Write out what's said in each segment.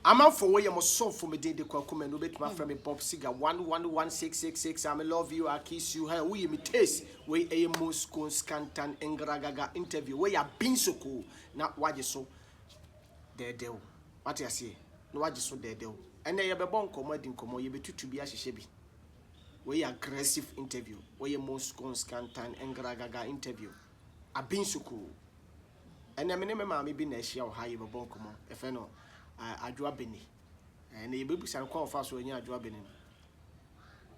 I'm for where you must solve for me day the Kwakum and Ubet my friend Bob Siga 111666. I love you, I kiss you. Hey, we me taste where a most scantan engragaga interview where you been so cool. Not why you so there. What you say? No, why you so there. And then you be born commoding como you be to be as shebi. Where you aggressive interview, where you most scantan engragaga interview. I been so cool. And I mean, mammy been a shell high of a bon como if I know. Adwa beni na yebebu san kwa ofa so anya adwa beni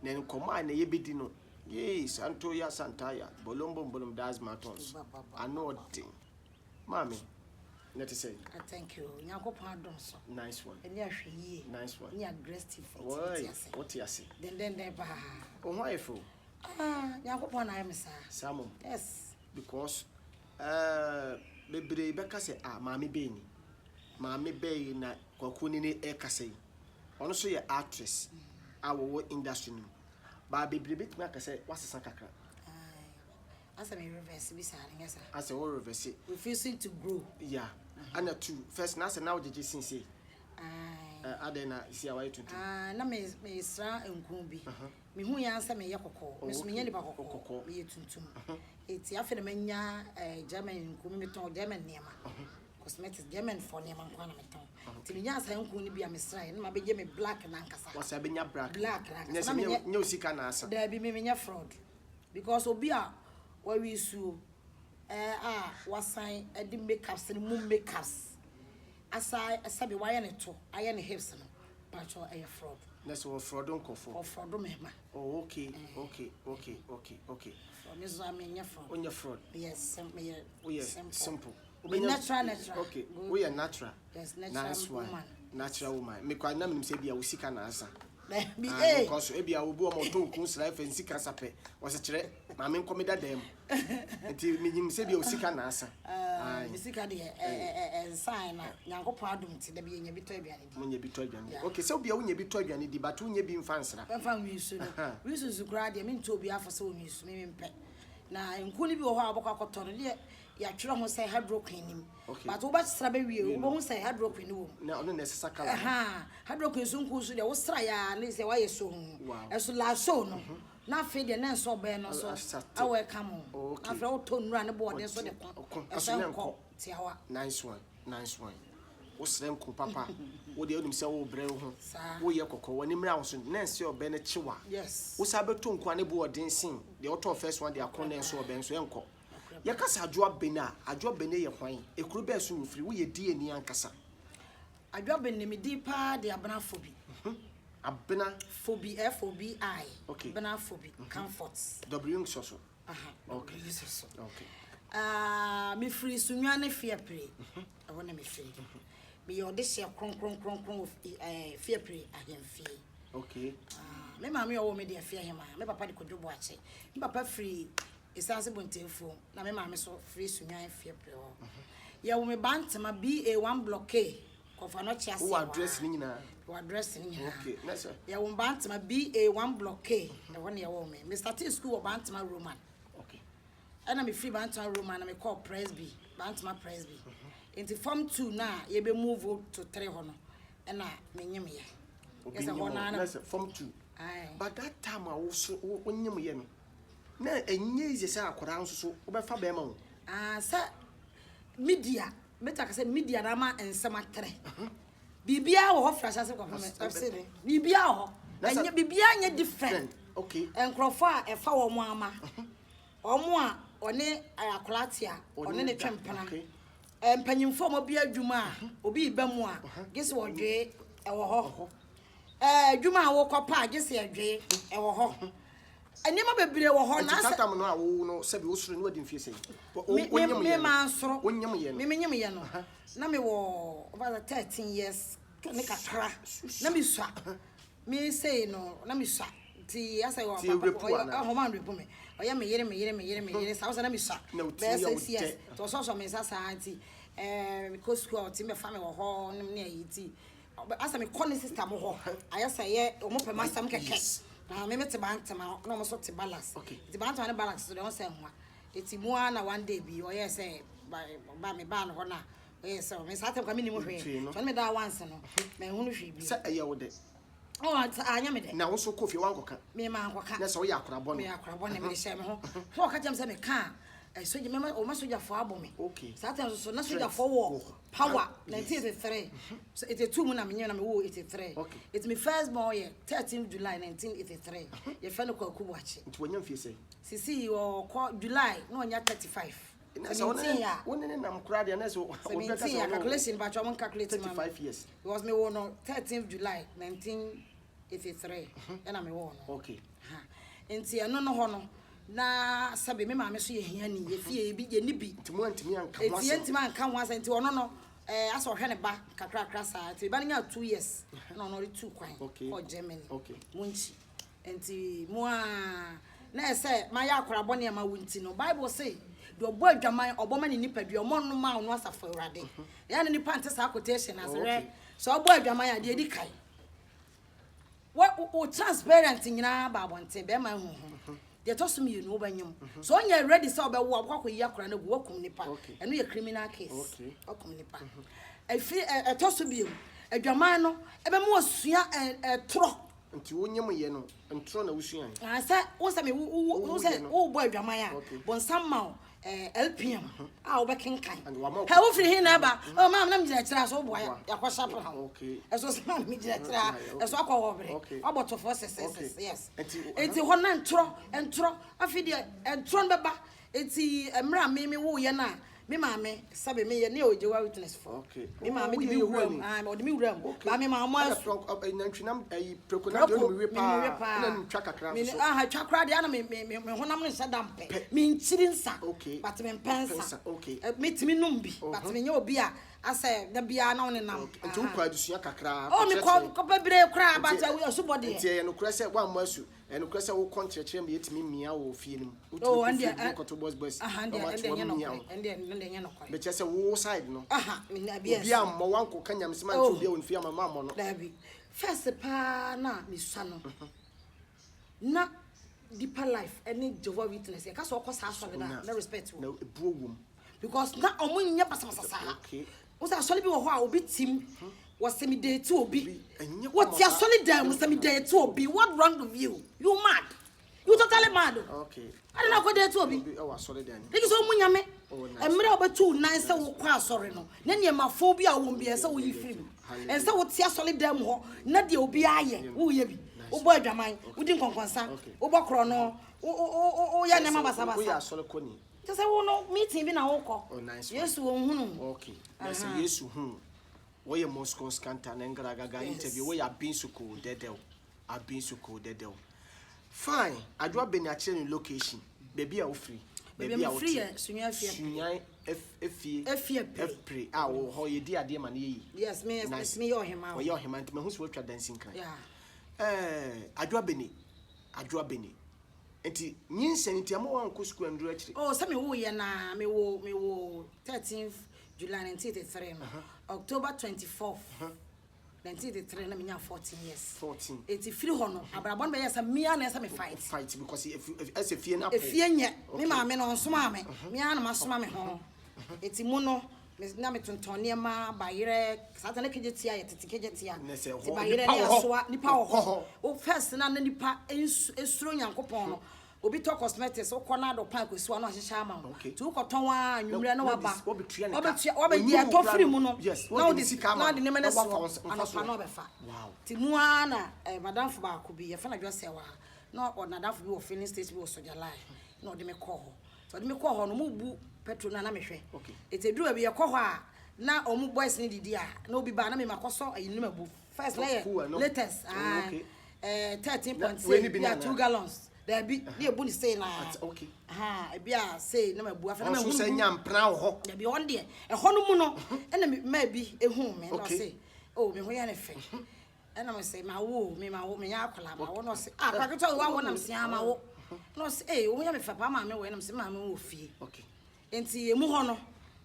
na nkoma na yebedi no yes santo ya santaya bolom das matons anodding mami let us say I thank you nyakopon adom so nice one eni ahwe yi nice one ni aggressive what you say den ba why for nyakopon na yemsa samom yes because bebre beka say mami beni Mammy Bay na Kwakuni Ekasei. Also, your actress, our industry. Baby, bit make say, what's a sakaka? As I may reverse, yes, as a whole reverse, refusing to grow. Yeah, and a two first nasa now did you say? Adena, see our way to na me sra enkumbi. Me hu ya answer me yakoko. Me so me nyali ba kokoko. Me yetuntum. Eti afa na manya German enkumbi me ton German niema. Cosmetics German for niema kwa na meton. Ti me nya asa enkumbi bi amesra na ma beje me black na nkasa. Was abenya black na na me nya osika na asa. Da bi me nya fraud. Because obi a wa wi su wasan edi makeups ni mu makeups. Asai asabi why ne to aye ne hips no but a fraud. That's what fraud don't call for. Or fraud mema. Oh okay. From is I mean fraud. On your fraud. Yes, simple. Natural. Okay. We are natural. Yes, natural woman. Natural woman. Me kwa na me say bia usika na asa. Because ebia obu o moto kun life and sika sape. Was kire ma me nkomeda dem. Enti me nyim say bia usika na asa. Misika de sign na Nyankopon adom ti da bi nya bito aduane di. Munya bito aduane. Okay, so bia wunya bito aduane di but wunya bi mfa nsra. Mfa nwisu no. Wisu zu kra de me nto obi afa so nwisu me mpe. Na nku ni bi wo ho abokọ akoto no de ya twere ho say hydroquine nim. But wo ba sra ba wie wo ho say hydroquine wo. Na ono na sesa kala. Hydroquine so nku so de wo sra ya na say wa ye so hu. Eso la so no. Na fe de na so be no so awe come after wo to nura ne board so de kon eso tiawa nice one wo srem ko papa wo de onim se wo bre ho wo ye kokko woni mra wo so na se obe ne chiwa yes wo sa beto nkwa ne board sin de auto first one de akon na so obe so enko ye kasa adwo bene ye hwan ekuru be so mfiri wo ye die ni ankasa adwo bene me di pa de abana fobi abena phobia FBI okay abena phobia comforts w so okay me free sunwa ne fear pre awona me free me yo de share kron fear pre ahemfie okay me ma me yo me de fear hema me papa de kodwobo ache me papa free esanse bontemfo na me ma me so free sunwa fear pre ya wo me bantama BA1 block A kofa no chia se wo address ni nyina okay let's ya wo bantama BA1 block A e wona ya wo me start school wo bantama Roman okay ana me free bantama Roman na me call Presby bantama Presby into form 2 na ye be move to 3 hono na me nyem ye yes na form 2 but that time I also nyem ye no na enye ise say akora nso so wo be fa be ma wo sa media beta ka say media na ma ensema 3 bibia wo flash ase kwa me bibia wo anya bibia nya different okay enkrofo a e fa wo mo ama omo a one akolatia one ne twempena empanyimfo mo bia adwuma a obi ba mu a gese wo dwe e wo ho adwuma wo kopa gese adwe e wo ho enema bebre wo ho na sa tam no a wo no se bi wo suru no wadi mfie sei me ma soro wonyam ye no me nyam ye no na me wo over 13 years ne kakra na me sua me say no na me sua ti asa wo papa ho man repu me oya me yere sa na me sua be 6 years to so me sa anti because school ti me fa me wo ho ne ayi ti asa me call system ho aya say ye o mo pe masam keke na me mete bantama na mo so te balance ti bantama ne balance so de on say ho eti mu na one day bi oya say ba me ba no ho na Yes, so me sat am minimum hwe. So me da once no. Me hunu hwe bi. Say eye wo de. Oh, anya me de. Na wo so kofi wankoka. Me ma ankoka. Na so wo ya akorabɔ me akorabɔ ne me de hyɛ me ho. So o ka jam say me ka soja me o ma soja fo abo me. Okay. Sat am so na soja fo wo power 1983. So 82 mu na me na me wo 83. Okay. It's my first born year 13 July 1983. Ye fa no Kwaku Buachi. Nti wanya mfie say. Sisi o July no nya 35. So one nam kura de na so calculation but I calculate 35 years. It was me one 13th July 1983 and I'm one. Okay. Enti eno no ho no na sabe me ma me so ye hia ni ye fie bi ye ni bi. Ntimo antimi anka ho asa. Enti anka ho asa enti ono no aso hwe ne ba kakra sa enti ba nya 2 years na ono 2 kwan for Germany. Okay. Munchi. Enti mo na say ma ya akorabɔ ne ma wunti no Bible say do boy adwaman oboma ne nipadua omo no ma ono asafo urade ya ne nipa ante sa quotation as re so boy adwaman ade edi kai what transparent nyina ba bonte be ma hu de to so mi no banyam so onya ready say obewo akwa yi akora na gu wakum nipa eno ye criminal case wakum nipa e to so bi adwaman no ebe mo osua tro nti wonyem ye no ntro na wusua say wo say me wo say wo boy adwaman a bon samma LPM obekenkan ha wo free hin na ba o ma na mjira kira so boya yakosha pra okay eso se ma mjira kira eso akwa wo bre oboto for yes enti ho na ntro afidi ntro beba enti emra me wo ye na me maame sabe me ye ne ojewa witness for okay me maame di me wuram o di me wuram ba me maama nantwinam prekona do me wepa na ntwa kakra so me twa kra de na me honam ne sadampe me nchiri nsa but me pensa me timi numbi but me nya obi a ase da bia na one nam nti ukwa adusua kakra o me ko bebre kra but asubode nti ye no kra se wa masu eno kra se wo kontrechre me yetimi mia wo fie nim o ande koto boss ande nya no kwa be chese wo side no me na bia obi ammo wanko kanyam sema nti obi a wonfia mama ammo no da bi first pa na me sua no na deeper life any Jehovah Witness ka so kosa so na respect wo na ebuo wom because na omunya pasapasa okay usa asole bi wo ho a obi tim wasemi date obi what ya solid down wasemi date obi what wrong with you mad you totally mad okay I don't know what date obi o asole dan like so munya me emre obetu nan se wo kwa asore no na ne ma fo bi a wo bi se wo yi film en se wo tia solid down ho na de obi aye wo ye bi wo bo adwaman wo di nkonkonsa wo bo kro no o ya ne ma basa wo ya asole koni just say wo no meeting bi na wo ko Yesu wo hunu okay na say Yesu hu wo ye Moscow Scanta na ngragaga interview wo ya binsuko dedel fine adwa beni a chere location baby a wo free baby a wo free sunya efie pre a wo ho ye di ade ma na yi yes me yo hema wo yo hema ntime hu so twa dancing kan adwa beni enti nyinsen enti amo wan ko school andro akire oh say me wo ye na me wo 13th July 1983 October 24th 1983 na me nya 14 years 14 enti free ho no abrabon be yes mia na say me fight because if fie na fie nye me ma me no nsoma me mia na masoma me ho enti mu no na me tontone ma bayire satana kejetia ye tetekejetia ti bayire ne asoa nipa ho o first na nipa esuro nyankopon no obi to cosmetics o kona do pan kwesi no ahihya ama tu koton wa anwumre na waba obetia to free mu no na o de ne so anopa no befa ti mu ana madam fo ba ko bi ye fa na dwose wa na o na dafo bi wo filling station bi wo soja line na o de me call so de me call ho no mu bu petrol na mehwe eteduru abi ye call ho a na o mu boys ni didi a na obi ba na me makoso ayinim abu first latest 13.6 bi 2 gallons there be na ebu ni say na okay ebi a say na mabu afa na mahu so nya mpra wo ho there be on there ho no mu no na me bi ehu me no say oh me ho ya ne fe na me say ma wo me nya akola ma wo no say paketo wa wo na me say ma wo no say wo ya me fa pa ma me wo na me say ma me wo fie okay enti emu ho no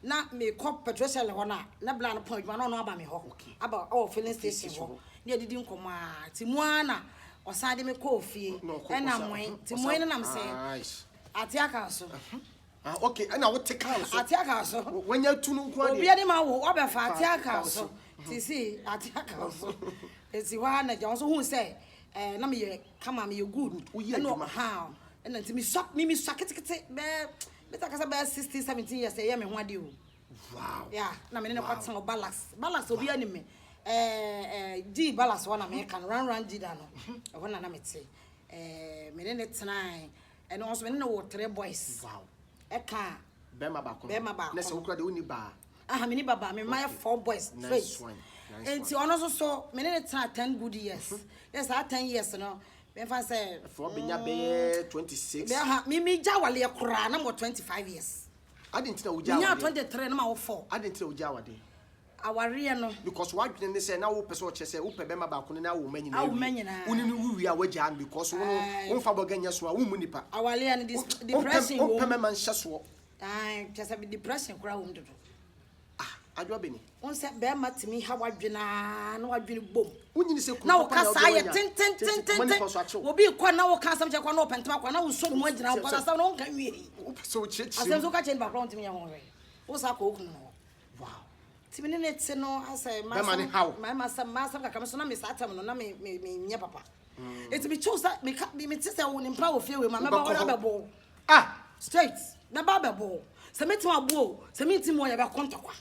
na me cop petrol shell ho na bla no point ma no aba me ho aba filling station ho ne didi nkomo a ti mu ana osade me ko fie na moen ti moen na me say ati aka so Okay, and I will take house. Atiaka so. When you're too no Obi ani ma wo obe fa atiaka so. Ti see atiaka so. Esi wa na je so hu say na me ye kama me ye good. No how. And then me swap me kete be better kasa be 16 17 years e ye me ho ade o. Wow. Yeah, na me ne kwatan o balance obi ani me. G balance one na me kan run G da no. E ho na me te. Me ne tena and also me ne wo 3 boys. Wow. Eka Bema ba ko. Na se ukra de uni ba. Me ni baba me my 4 boys straight. And ti ono so me ne tena 10 good years. Yes, 10 years no. Me fa say for benya be 26. Me jawale kura na mo 25 years. I didn't know jawale. Me 23 na ma wo 4. I didn't know jawale. Aware no because what you say now person che say upe bema ba ko na wo manyi na. Wo manyi na. Uni ni wi a waja because wo fa boganya so a wo mu nipa. Awale and this depression wo pema man hyeso. Just be depression kura wo ndodo. Adwo beni. Won say be matimi ha wadwena na wadwene bom. Wonyini se na wo kasa ye tin obi kwa na wo kasa mche kwa na opentema kwa na wo so mu agina wo kasa na wo kan wie. So chechi. Asem so ka chen ba kwa ntimi ye ho we. Wo sa ko okunu no. Wow. Timi ne te no asay ma sam ka kam so na me sa tam no na me nya papa. Eti me choose me te say wo ni mpa wo fie we ma me ba wo na bebo. Straight. Na ba bebo. Se me tim abo, se me tim wo ye ba kontokwa.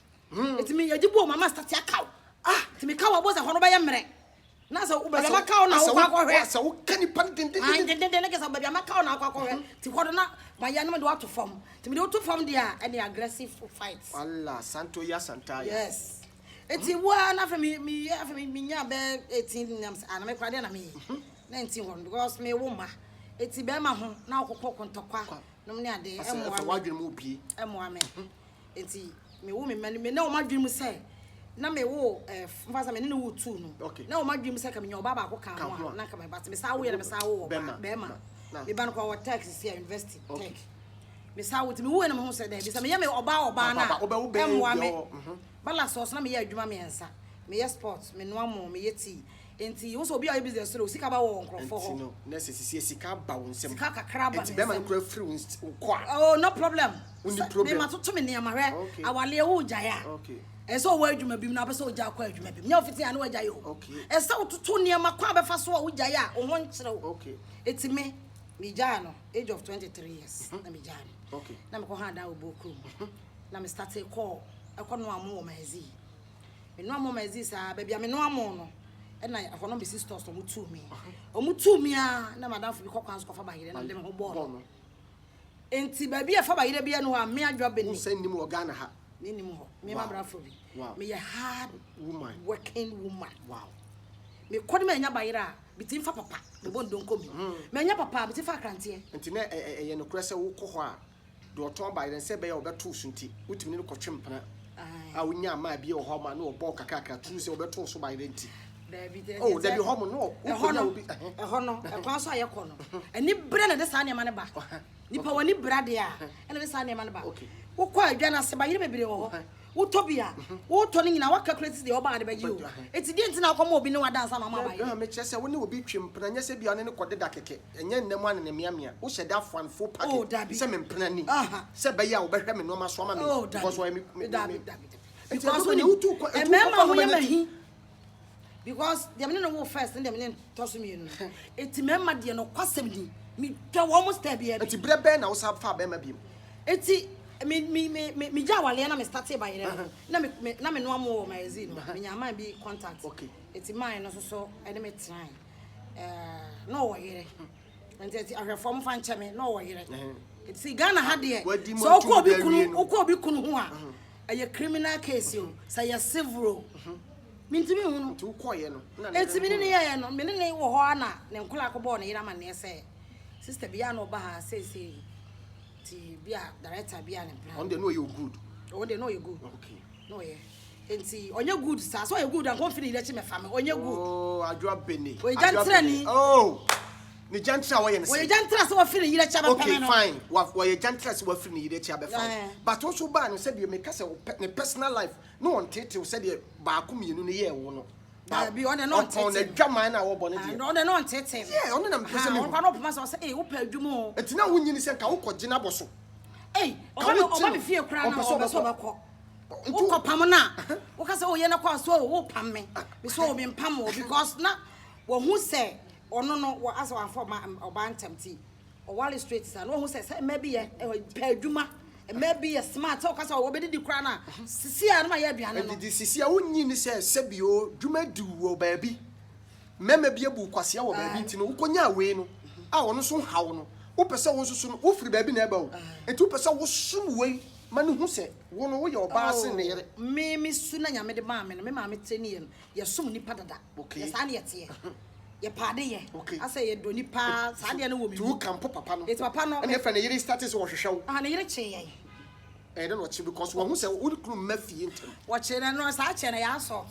Eti me ye gibo mama start akaw. Eti me ka wo bo se ho no ba ye mre. Na so wo ba maka na wo kwa hwe. So wo kan pan den na ke so ba maka na kwa hwe. Ti ho do na ma ya no me do to form. Ti me do to form dia any aggressive fights. Allah santo ya santa. Yes. Eti wa na for me nya be 18 years ana me kwa dia na me. 19 one because me wo ma. Eti be ma ho na okokọ kontokwa. No me ade emwa wadwene mu bi. Emwa me. Eti me wo me na o madwene mu say na me wo mfasa me ne wo tu no na o madwem se ka me nyoba ba ko kan ho na ka me ba me sa wo ye me sa wo be ma me ban ko tax here university tech me sa wo ti me wo na me ho se da bi se me ye me oba na emwa me bala so na me ye adwuma me ensa me ye sports me no amo me ye tea enti wo so obi a business ro sika ba wo nkrofo ho no na se sika ba wo nsem sika kakra ba enti be man kro free wo oh no problem me ma to me ne amare awale wo jaya okay eso wo adwuma bim na beso oja kwa adwuma bim nya ofiti anu agya yo eso tutu niema kwa befa so wo gya ya wo ho nkyere wo eti me gya no age of 23 years na me gya no na me ko ha da oboku na me start call ekono amu wo mazi me no amu mazi sa ba bia me no amu no e na akono be sisters to mutu mi a na madam fu bi kokwan so kofa ba yire na dem ho ball enti ba bia fa ba yire bia no ha me adwa beni unsannim wo Ghana ha Minimum, me my brother. Me a hard woman, working woman. Wow. Me call me nya bayira, bitin fa papa, me bon don komi. Me nya papa, bitin fa krantie. Enti na ye no krese wo kɔ hɔ a do ɔtɔn bayira nse be ye obeto so nti wotimi ne kɔtwempena. A wonya ma bi wɔ hɔ ma no ɔbɔ kakaka tu se obeto so bayira nti. Oh, there be home no. Hɔ no, e kwa so ayekɔ no. Ani bre na de sa ne ma ne ba. Nipa wani brade a, ene de sa ne ma ne ba. Wo kwa adwana se ba yire bebre wo ho wo tobia wo to ne nyina wa calculate de oba ade ba yi o eti di ntina akoma obi ne wadansa na ma ba yi me kire se wo ne obi twempena nya se bia ne kodeda keke enye nnem ane ne miamia wo hyɛ da fan full package se me mpena ni se ba ya wo behwɛ me no ma so ama me because why me because when you tu emema ho yemahi because dem ne no wo first dem ne toso me nu eti memma de no kwasem ni me twa wo mo step bia eti brebe na wo sa fa ba ma biem eti me jawale na me start by here na me no amo magazine me nyama bi contact eti mine no so ene me try no wo yere enti ahwefo mfa nche me no wo yere eti Ghana ha de so ko obi kunu ho a aye criminal case o say ya civil mintimi hu no tu koye no eti me ne ye no me ne wo ho ana ne nkola akobọ na yira ma ne say sister bia no ba ha say bia director bia ne plan on they know you good okay no yeah enti onye good sa so you good and confident ile chi me fam onye good oh adwa beni we jantra ni oh ni jantra wo ye ne say we jantra so wa feel ile chi ba okay fine wa ye jantra so wa feel ni ile chi ba fine but also ba no say de me ka say ne personal life no on tete say de ba ko mienu ne ye wo no bi on not on the drama na wo bo ne de on not tete yeah on na me say me on no poma say wo pa adwumo enti na wo nyini say ka wo kogina bo so Hey, oba me fie kra na oba so bako. Wo pam na. Wo ka say o ye na kwa so wo pam me. Me so o me pam wo because na wo hu say ono no wo asa wa for oba ntamti. O wale straight say no hu say maybe ye pa adwuma. Maybe a smart talk as I di kra na. Sisi a na ma ye aduane no. Di sisi a wonyi ni say sebio dwuma di wo baabi. Mema bia bu kwase wo baabi ntino wo konya we no. A wono so hawo no. Wo pese wo susu no wo firi baabi na eba wo. Enti wo pese wo sum we mane hu se wo no wo ye oba ase ne yere. Me su na nyame de ma me no me ma me teni ye no. Ye sum nipa dada. Ye sa na ye te ye. Ye pade ye. Asa ye do nipa sa de na wo mi. Tu kampo papa no. Eti papa no. E me fa na yere status wo hwehwe wo. Ah na yere che ye. E don wo che because wo hu se wo kru mafie ntem. Wo che na no sa che na ya so.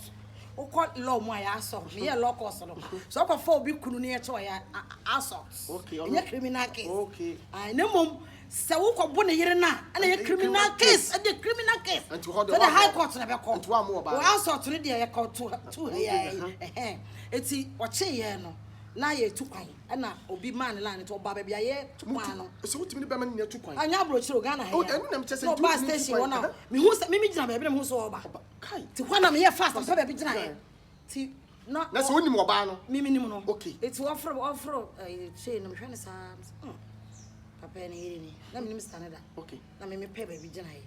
Uko law mo ya assault me law course no so ko for obi kunu ne to ya assault okay ya criminal case okay ai ne mom se wo ko bo ne yere na na ya criminal case e de criminal case so the high court na be ko nto amu oba wo assault ne de ya ko to ya eti wo che ye no na ye tu kwan na obi man line to oba ba bia ye tu kwan no so wotimi be man ne tu kwan anya bro chiro Ghana he o enu na mche se tu bus station wona me hu se me gina ba me hu so oba kai ti kwan na me ye fast so ba bi gina he ti na so wonim oba no me nim no okay eti ofro say no me hwe ne sa papa ne yiri ni na me nim standard okay na me pe ba bi gina he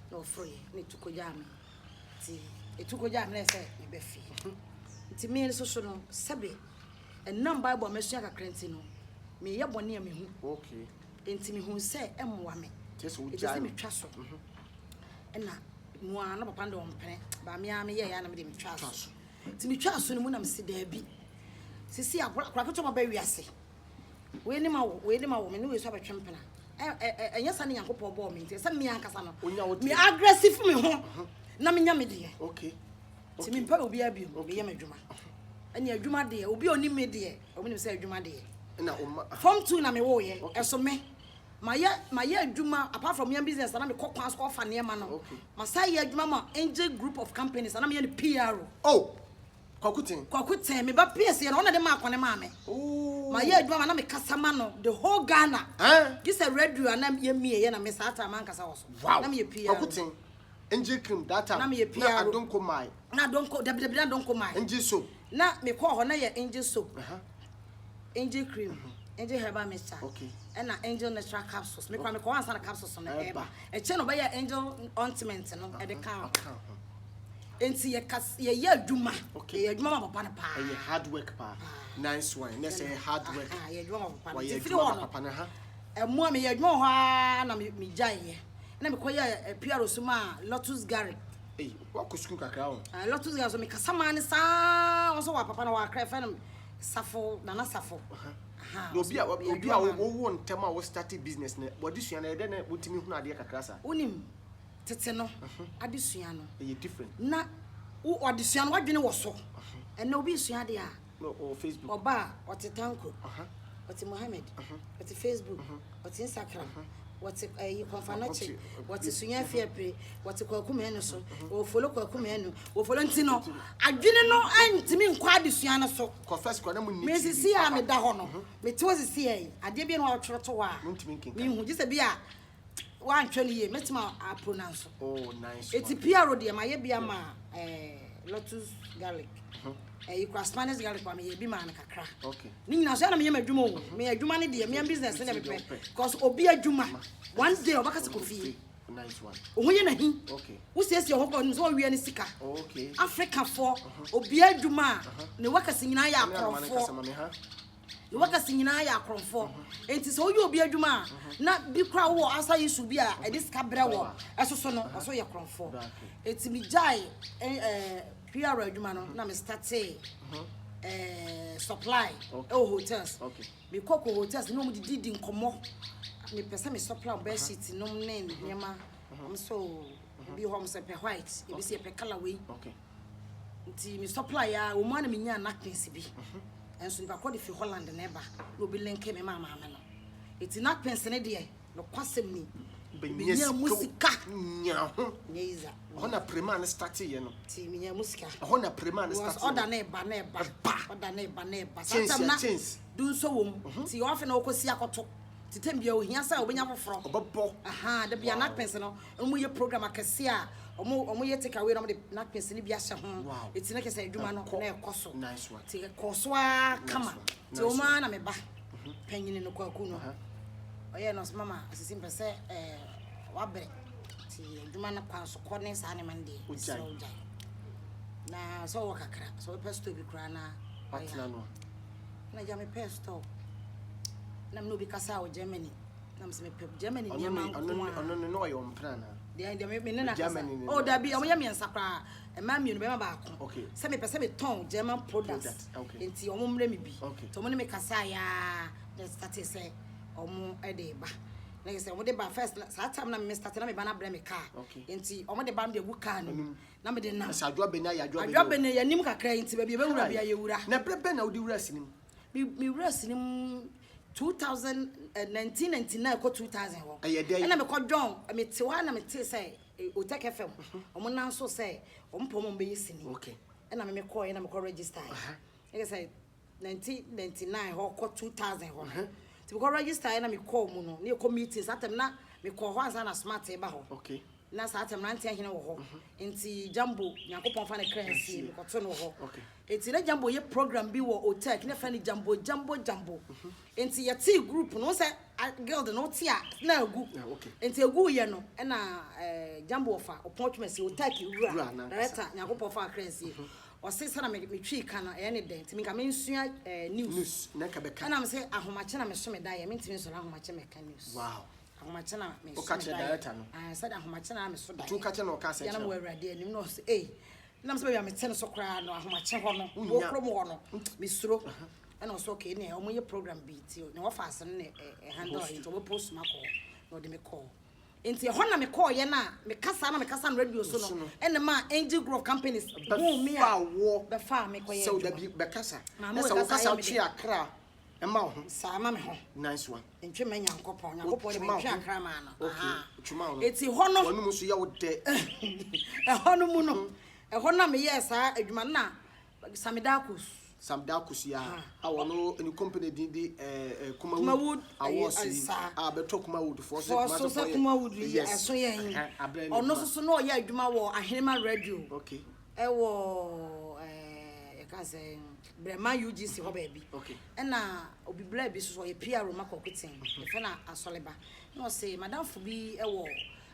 na ofro ye ne tu ko jam ti etu ko jam na se me be fi ti me so no sebe enam bible mesua kakrenti no me ye bone me hu okay enti me hu se emwa me yes wo ja me twa so na mu ana papa ndo mpene ba me am ye ya na me de me twa so ti me twa so no mu na me se da bi sisi akwa kwato ma ba wiase we ni ma wo me ni we so abetwempena enya sa ne yankopɔ bɔ me nti se me ankasa no me aggressive me ho na me nya me de okay ti me mpa obi abi me ye madwuma ani adwuma de obi oni me de obi nim say adwuma de na form 2 na me wo ye eso me my adwuma apart from your business na me kokwan so fa ne ma no ma say ye adwuma ma Angel Group of Companies na me ye PR oh kwakuten me ba PS ye na ona de ma akone ma me oh my adwuma na me kasa ma no the whole Ghana this a radio na ye mie ye na me sa ata man kasa wo so na me ye PR kwakuten Angel Cream that time na adonko mai na donko na donko mai Angel soap na me call ho na ye Angel soap Angel Cream Angel herbal mixture okay and Angel natural capsules me kwa me kwa answer capsules on eba e che no be ye Angel ointment no e de kan enti ye adwuma ye adwuma ma papa na pa ye hard work pa nice one let's say hard work ye adwuma ma papa ye adwuma papa na ha e mo me ye adwuma ho na me jaye na me koye PR suma Lotus Garlic wa ko school kakra o Lotus Garlic so me kasama ne sa so wa papa na wa kra fa na safo na safo obi a wo ntem a wo start business na body sua na ede na wotimi hu na ade kakra sa onim tete no ade sua no different na wo ade sua no wadwene wo so na obi sua ade a no Facebook oba ote tanko ote Mohammed ote Facebook ote Instagram what's confanachi what's sunya fiapre what's kwakumenu so o follow kwakumenu o follow ntino adwene no antimi nkwa adesua no so confess kwa na mu ni me sisi a me da ho no me te sisi ai ade bi na o tworoto wa ntimi nkinka me hu gise bi a wa antwe ne ye metima a pronounce oh nice eti PR de ma ye bia ma Lotus Garlic you cross Spanish garlic for me be man kakra okay ni na so na me adwuma o me adwuma ne de me business ne be because obi adwuma one day obaka se kofi nice one ohunye na hi okay wo siesie ho ko so wi ani sika okay Africa for obi adwuma ne wakasi nyina ya akrofo ne wakasi nyina ya akrofo enti so oyi obi adwuma na bi kra wo asa yisu bi a e diska bre wo esoso no so ye akrofo enti mi jai PR adwuma no na me start supply hotels me koko hotels no mu didi nkomo me pesa me supply bed sheet no ne nyama so bi home se pe white e bi se pe color way nti me supply ya o mo na me nya napkins bi enso ni ba ko de fi Holland na eba no bi link me mama no eti napkins ne de no kwasem ni benya musika nya ho nyeiza hona prema na start ye no ti menya musika hona prema na start order na eba order na eba sometimes na dun so wom ti ofe na okosi akoto titem bia ohia sa obenya foforo obebo aha da bia nakpens no omo ye program akese a omo ye take away no de nakpens ni bia hye ho eti na kese adwuma no na ekoso nice one ti ekoso a kama ti o ma na me ba panyini no kwaku no oye no mama asisi mpese wabre ti adwuma na kwanso kone sa ne mande so na so wakakra so pesto bi kra na atna no na ja me pesto na me no bi kasa o Germany na me se me Germany ni ma ono no yo mpra na de me na kasa oh da bi o me miensa kra e ma mienu be ma ba ko se me pese me ton German products enti o mo mre me bi to mo ne me kasa ya the start say o mo e de ba na say o mo de ba first sa time na me start na me ba na bra me car enti o mo de ba me de wu car no na me de na sa adwa be na ya adwa be na ya nim kakra enti ba bi be wura bia ye wura na brebe na odi wura sinim mi wura sinim 1999 ko 2000 ho e na me ko John me te wa na me te say Otake FM o mo nan so say o mpo mo be yesini na me ko na me ko register e say 1999 ho ko 2000 ho ti ko register na me ko mu no na ko meetings atem na me ko ho ansa na smart e ba ho na sa atem na ntia hene wo ho enti Jambo Nyankopon fa na kransi me ko to no ho enti na Jambo ye program bi wo Otake na fa ni Jambo enti ye tea group no say girl the no tea na agu enti agu ye no na Jambo fa opportunity Otake wura director Nyankopon fa kransi o se sana me twi kana e ne den enti me ka me nsua news na ka be ka na me say ahomache na me so me da ye me ntimi so ahomache me ka news wow ahomache na me so ka che director no said ahomache na me so da tu ka che no ka se ya na mo awrade anim no say na me say me tene so kra no ahomache ho no wo krom ho no me suro and also okay ne o mo ye program beat o ne wo fa ase ne handle it o post mako no de me call enti ho na me call ye na me kasa na radio so no ene ma Angel Grove companies go me a be fa me koye so da bi be kasa na so wo kasa chi akra e ma ho sa ma me ho nice one entwe ma Nyankopon de me twa akra ma no okay chuma no enti ho no wonu so ye wo de ho no mu no ho na me ye sa adwuma na Samdakus ya awono any company di Kumawood awosi beto Kumawood for so Kumawood so yen ono so no ya adwuma wo Ahenema radio okay e wo e ka say Brema UGC ho ba bi e na obi bla bi so ye PR makoketin e fe na asoleba no say madam fo bi e wo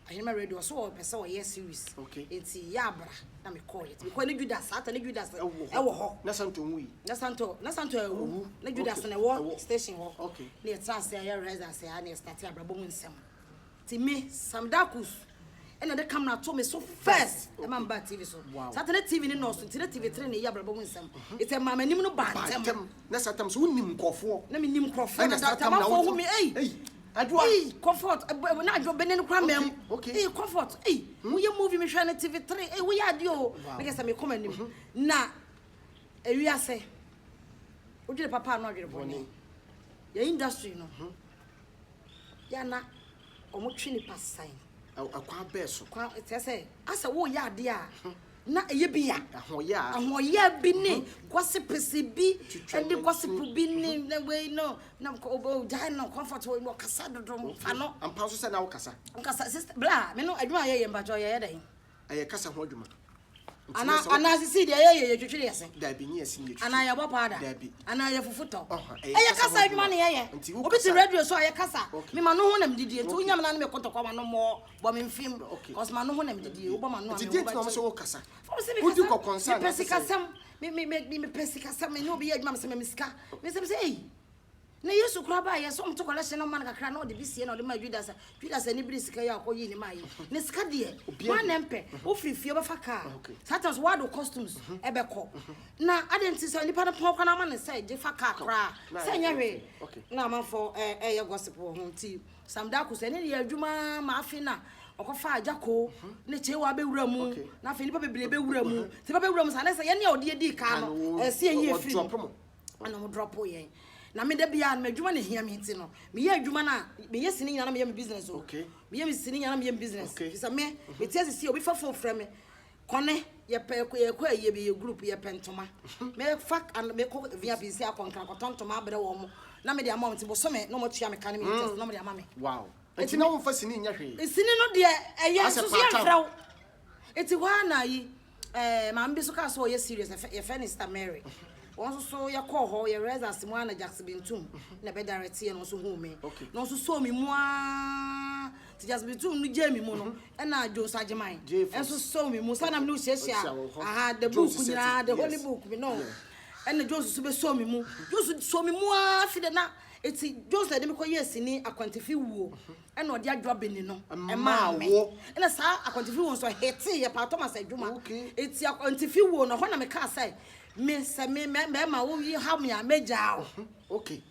Ahenema radio so wo pese wo yes series enti ya abra na me call it because ne Judas ata ne Judas e wo ho na santo nwi na santo ewu na Judas na wo station ho na trans ya reza say na start abrabo mu nsem ti me Samdakus ena de camera to me so first e man ba TV so Saturday TV ni no so ti TV 3 na ya abrabo mu nsem ite ma manim no ba tem na satam so nim nkofo na me nim nkofo na satam afo hu me adwa comfort na adwo bene no kwa mem comfort we movie me hwa na TV 3 we ya dio make say me come anim na ewiase odwere papa no odwere boni ya industry no ya na omotwe ni pasan akwa beso kwa say asa wo ya ade a na eye bi ya ahoya bi ni gossip bi and gossip bi ni na we no na ko jai no comfort we no kasa dodo fa no ampa so say na wo kasa sister bla me no adwuma ye mbajo ye dan aye kasa ho adwuma ana sisi de ye twetwe yese da bi ni yesi ni ana ya bopada ana ya fufuto aye kasa adwuma ne ye obi ti radio so aye kasa me ma no ho na mdidi enti unyam na me kotokwa ma no mo bo me mfim cause ma no ho na mdidi wo bo ma no me wo ba so wo kasa udi ko concern me pesikasam me pesikasam me no bi adwuma me se me miska me se na Yesu kura ba ye so mto collection no man kakra na o de bisie na o de ma Judas ni brisika ya akoyi ni mai ne sika de ma na mpe o frifie ba faka Saturdays wado costumes ebeko na adenti so nipa na pon kana ma ne say je faka kra say nya hwe na ma fo ye gossip ho nti Samdakus ene ne adwuma ma afina okofa ajako ne chewa be wura mu na afi nipa bebre be wura mu ti ba be wura mu sa na say ye ne odi edi ka no se ye fi ana mo drop ye na me da bia na adwuma ne hia me nti no me ye adwuma na me ye sini nyana me ye business o me ye sini nyana me ye business bisa me tie sisi obi fa phone frɛ me kone ye pe ko ye be group ye pentoma me fuck and me ko via BC akonka ko tontoma abre wo mo na me de amount bo so me no mo tua me kan me test na me de amame wow enti na wo fa sini nya hwe sini no de eye so ye fraw enti wa na yi ma mbi so ka so ye serious ye Fenister Mary won so ye call ho ye reza simu na Jackson Bentum na be direct ye no so hu me no so mi mu a ti Jackson Bentum no je mi mu no e na Jones Ajeman en so mi mu sana me no hia the book nyina the holy book me no en na Jones so be so mi mu Jones so mi mu a fi de na eti Jones de me ko yes ni akwantifi wuo en na odi adwo beni no e ma me en sa akwantifi wuo so hete ye pa Thomas adwuma eti akwantifi wuo no ho na me ka sai me se me ma wo yi ha me ameja okay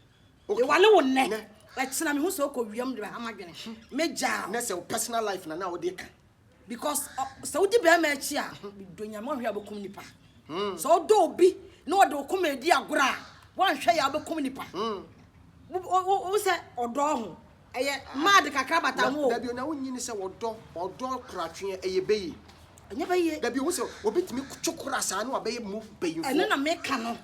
e wale wo ne e tsena me hu so ko wiam de ha madwene meja na se personal life na wo de ka because so di be ma chi a donya mo hwe abokum nipa so do obi na wo de okum edi agora wan hwe ya abokum nipa wo se odo ho eye mad kakra bata mo da bi na wo nyini se odo kratwe eye beyi anya baye da bi wo se obetimi twokora sa na wabaye mu beyin ene na me ka no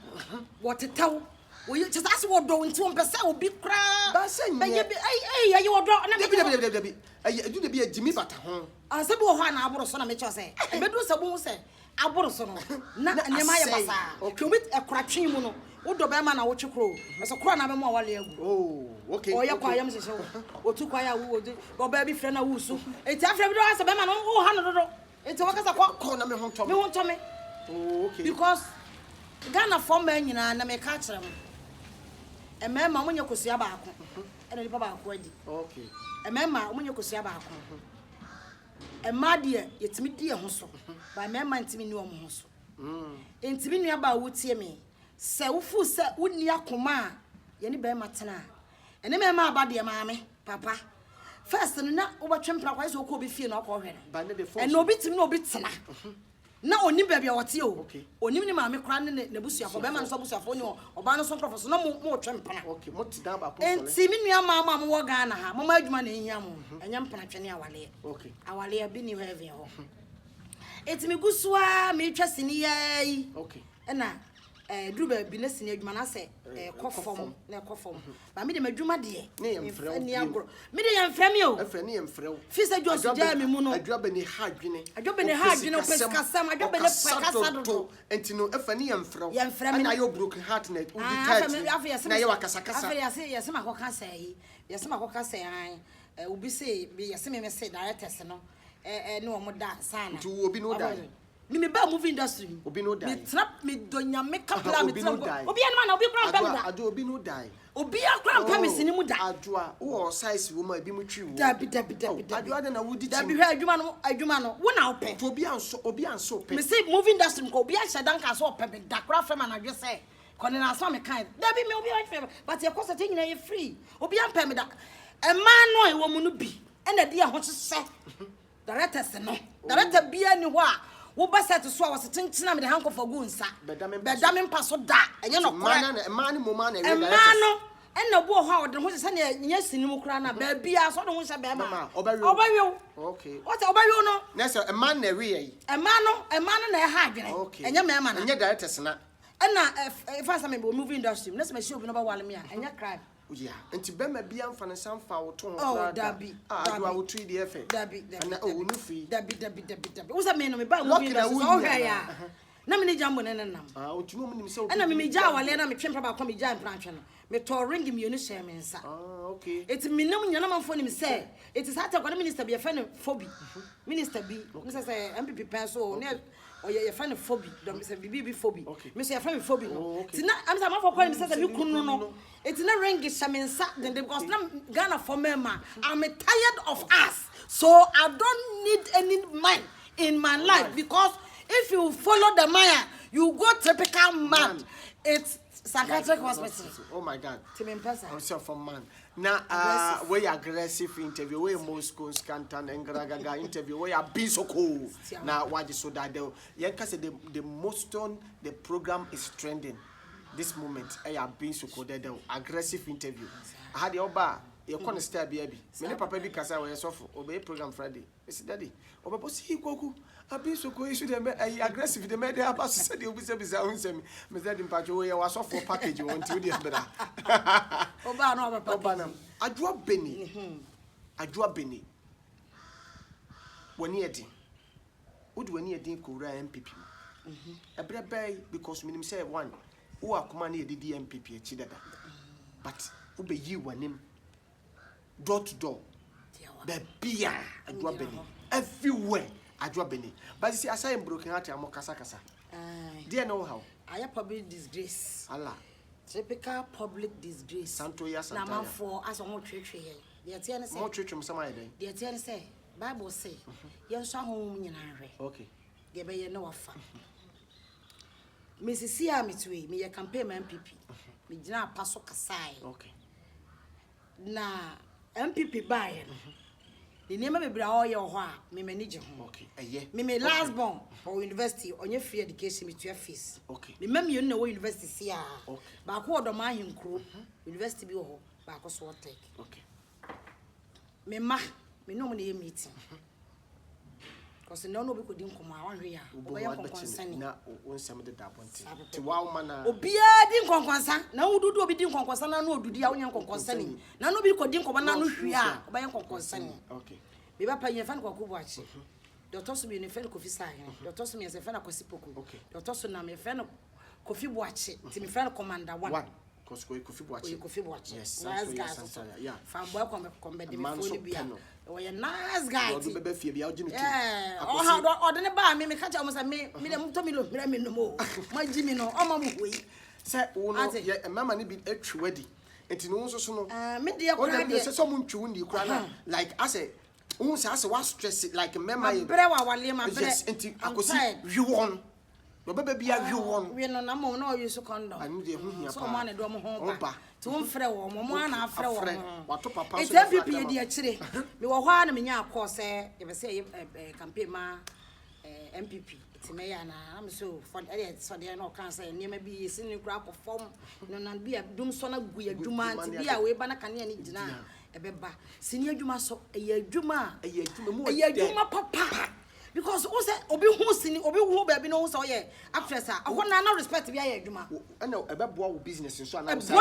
wo tetaw wo ye tsase wo do nti wo mpese obi kra ba sanye aye wo do na me da bi aye edu da bi agimi bata ho asabi wo ha na aboro so na me cho se ebedu se bo se aboro so no na ne ma ye basa obi ekratwe mu no wo do be ma na wo twekro eso kro na be mo wale agu okay o ye kwa yam se wo tu kwa ya wo odi go ba bi frɛ na wo su eti afrɛ bi do asa be ma no wo ha no dodo eti wakasa kwa na me ho ntome okay because Ghana for men nyina na me ka kire mo emema munye kosua ba ako ene nipa ba ako adi okay emema munye kosua ba ako emma de yetimi die ho so ba emema ntimi ni omo ho so ntimi nua ba wotie me se wofu se woni akoma ye ni ba matena ene mema ba de maame papa first no na obetwempra kwa so ko obi fie na ko hwere ene obi tim na obi tena na oni bebia wote o oni ni maame kra ne busuafo be ma no so busuafo ni oba no so professor na mo twempana okay mo ti dan ba ko so enti mi nua mama mo wo Ghana ha mama adwuma na ehia mo enya mpana twene awale okay awale bi ni heaven ho enti mi gusua mi twase ni yayi okay na druba bi na sini adwuma na se kofom na kofom ba mi de madwuma de ni agro mi de yemfrɛ mi o efrɛ ni yemfrɛ o fi se Jones ja mi mu no adwaba ni ha adwene pesika sam adwaba ne pekasa do enti no efrɛ ni yemfrɛ mi na yo broken heart na udi tight na yo akasa kasa afi yesi ma koka sai yesi ma koka sai an obi se yesi me se directors no ne wo mo da sana nti obi no die me ba movie industry obi no die me trap me donya me kapla me trap obi anu na obi kran pam da obi no die obi akran pam sini mu da adwa wo size wo ma bi mu twi wo dabi adwa da na wudi dabi hwe adwuma no wo na opɛ obi anso pɛ me say movie industry ko obi ahye dan ka so opɛ be da kra fam na dwe say kone na so me kan dabi me obi ahye but ye kosa te nyina ye free obi ampɛ me da ema no e wo mu no bi ena de ho hye directors no director bia ni ho a wo ba set so a was tintina me de hanko for go nsa bedame mpa so da enye no kora ema ni moma na ema no enna bo ho a wo de ho se na nya sinimu kora na ba bia so de ho se be ma obawe okay what obawe no na se ema na we yi ema no na e ha adwene enye me ma na enye directors na enna if I say me movie industry na se me show bi no ba wale me a enye crime yeah enti bema bia mfa ne samfa wo to ho dabi adwa wo tu de efe dabi na o nu fi dabi wo say me no me ba movie industry so hwe ya na me ni jambo ne nam otimo mu nim se na me ja wale na me twempa ba kwa me ja mpranhwe no me to ring me unu share me nsa okay eti me nam nyana manfo nim se eti sa ta kwa minister bi e fa ne phobi minister bi me say MPP pen so ne oye fan phobia don say bibi phobia me say fan phobia ti na am say manfo kwa me say me kunu no eti na ring shaminsa then because na Ghana for mema I'm tired of us so I don't need any man in my life because if you follow the man you go typical man it's psychiatric hospital oh my god Tim Impasa I'm so from man na we aggressive interview we Moscow Scantan Engragaga interview we are being so cool na waji so that the most on the program is trending this moment I have been so cool the aggressive interview I had the oba you can't stay baby. Many papa be casa where suffer obey program Friday. It's daddy. Oba see Koku. I be so cool. Should aggressive. The media about said you'll be so bizarre. Miss Daddy Pacho, I was off for package. You want to do better. Obana. I drop Benny. I drop Benny. When you did. Would when you did Kura MPP? A bread bay because minimum say one. Who are commanding the DMPP Chidada. But who be you when him door to door? The beer I drop Benny. Everywhere I drop Benny. But you see, I say I'm broken out. I'm Kasa. Do you know how? I have public disgrace. Allah. Typical public disgrace. Santoya Santaya. Now, for us on church here. The Tiana say, more church from some idea. the Tiana say, Bible say, you saw home in Okay. Give me no offer. Mrs. Sia me to me a campaign MPP. Me jina paso kasai. Okay. Na MPP buy. The name of me bra all your wa me manage ho. Okay. Yeah. Me last born for university on your free education me to your fees. Okay. Me mem you know university sia. Okay. Ba ko do ma him kro. University bi ho ba ko so take. Okay. Me no me meeting. Because no be could dinko ma wan hwe ya. Oba konkonsan na wonsam de da bonte. Ti wow mana. Obia din konkonsan na wududu obi din konkonsan na no odudi a wonya konkonsan na no bi ko dinko ba na no hwe a oba yan konkonsan. Okay. Me ba pa yen fa ko kubo achi. Doctor so bi ne fa ko fi sa hen. Doctor so me se fa na kwasi poku. Doctor so na me fa no Kofi Boachi. Ti me fa no commander 1. Because Kofi Boachi. Kofi Boachi. Yes. Nice guy. Yeah. Fa boy come be me phone bia. Oh, you're nice guy. Yeah. Oh, how do buy me? Catch almost me. Me to me look. Me no more. My Jimmy no. Oh, my boy. Say, oh no. Yeah, Mama ni be ready. Enti no so no. Me dey cry. Say someone chew ndi cry like I say. Who say I was stress like Mama. Bre wa wale ma bre. Yes, enti akosi you won. No baby bia you won. We no na mo no use condom. I need hia pa. So man do mo ho ba. To mfrɛ wo mo na afrɛ wo. Wato papa so. It's MPP di akire. Me wo hwa na me nya akọ se ye be say campaign ma MPP. Ti me ya na am so for so dey no kan say niam bi yesi ni kura ko form no na bi adum so na gu adwuma nti bi a we ba na kan ne gina ebeba. Sini adwuma so adwuma papa. Because who say obi hu sini obi hu baby no hu say oye actress a ho na respect bi aye adwuma e na ebe boa wo business so na say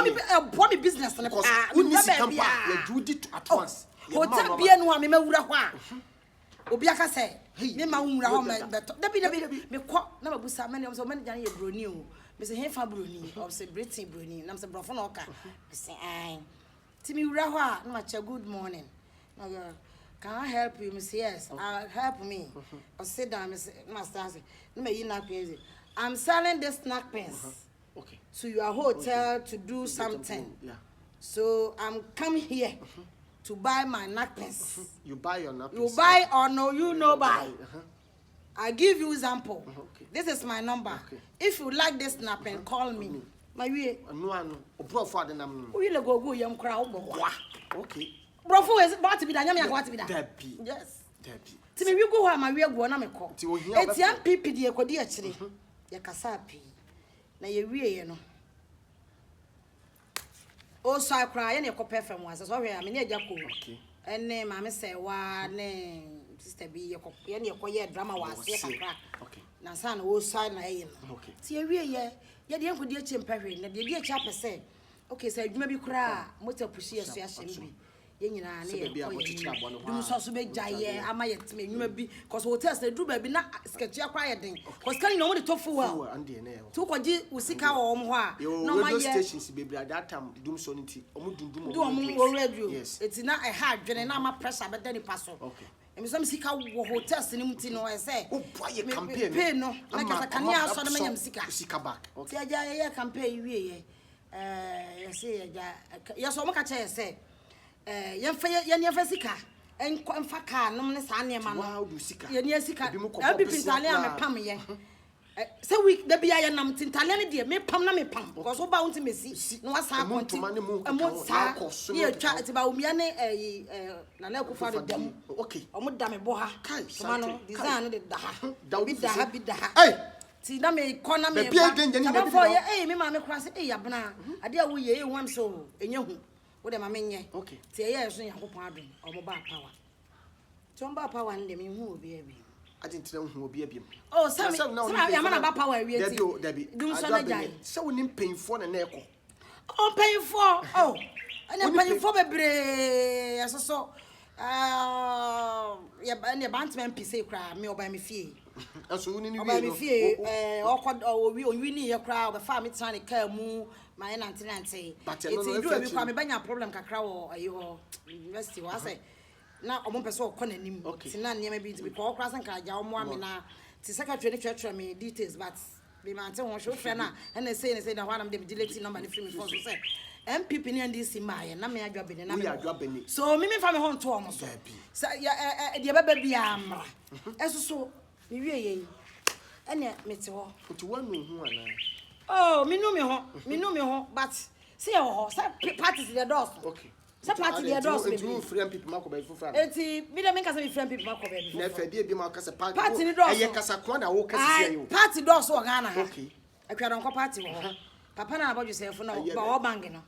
boa business na pa who need campa you do it at once hotel bia no a me mawura ho a obi aka say me ma wura ho me beto dabi me ko na mabusa me so me jana ye broni o me say he fa broni o say Britain broni na say brofo na oka me say ai ti me wura ho a na ma cha good morning na can I help you? Miss yes, help me. Or sit down, Miss Master. I'm selling this snack pens to your hotel to do something. Yeah. So I'm coming here to buy my napkins. You buy your napkins. You buy or no, you know buy. I give you example. This is my number. If you like this napkin, call me. My way. No. We go yam crowd. Okay. Brofo is about to be done. What to be done? Yes. To me, we go where my real go na me call. It's young people, dear Cody actually. Ya Casapi. Na ye we, you know. Oh, so I cry and your copper from was. Sorry, I'm near Jaco. Okay. And name, I say, why, name, Sister B, your copy and your quiet drama was here. Okay. Now, son, oh, side na him. Okay. See, we yeah, yeah, the uncle dear Chimperi, and the dear chapter say, okay, so you may be cry, motor pussy as you be. Yenina na so so be jaye amayet me nwuma bi cause hotels they do baby na sketch akwa den cause kan no mo de tofu wa to koji usika wo mo ho a no ma ye stations baby at that time dum so nti omo dundum do omo radio eti na e ha dwene na ma pressure be den paso okay emi so sika wo hotels ni mti no e say o boy campaign pay no na ka kan ya so na manyam sika back okay ti aja ye campaign wie ye ye say aja ye so mo ka che say yɛn sika ɛnfa kaa nom ne saa nneɛma no yɛn sika ɛbi pintale a me pam yɛ sɛ week da bia yɛ nam tintale ne deɛ me pam na me pam because wo ba wo ntimesi no wasa konti ɛmo saa yɛ twa ti ba omia ne na na kufa de dam okay ɔmo da me bo ha tuma no design no de da ha bi da ha ti na me kona me ba for yɛ me ma me kura sɛ abena ade a wo yɛ hu am so enye hu wo de ma menye okay ti eye so Yakopon adom omo ba power chomba power ndem hu obi abi I didn't know who will be a beam. oh so ya mana ba power wi ati dum so na jai so we nim painful na eko oh painful oh and painful bebre so ya ne bantman pise kra me oba me fie aso woni ni oba me fie okod owi ni ye kra oba fa me tran ka mu my nante it do be kwa me banya problem kakra wo ayo university wa say na omo pese okọ nanim ti na niam bi bi ko okra san ka ja omo ame na ti secretary ni twetwe me details but be man te won show friend na na say na hwanam dem delete number ni free me phone so say MPP ni ndc maaye na me adwa bene na me so me fa me ho nto omo so ya de baba bia amra eso so me wie ye ene mete ho to wanu hu ana oh me no me ho but see ho say parties the doors okay sa party the doors me you free MPP makoba ifu fra enti me dem nka say me free MPP makoba ifu na fa bi ma kasa party ni doors eye kasa ko na wo kasa sia yo party doors wo Ghana ha okay akwa don ko party wo papa na abodwo sefo na ba wo bang no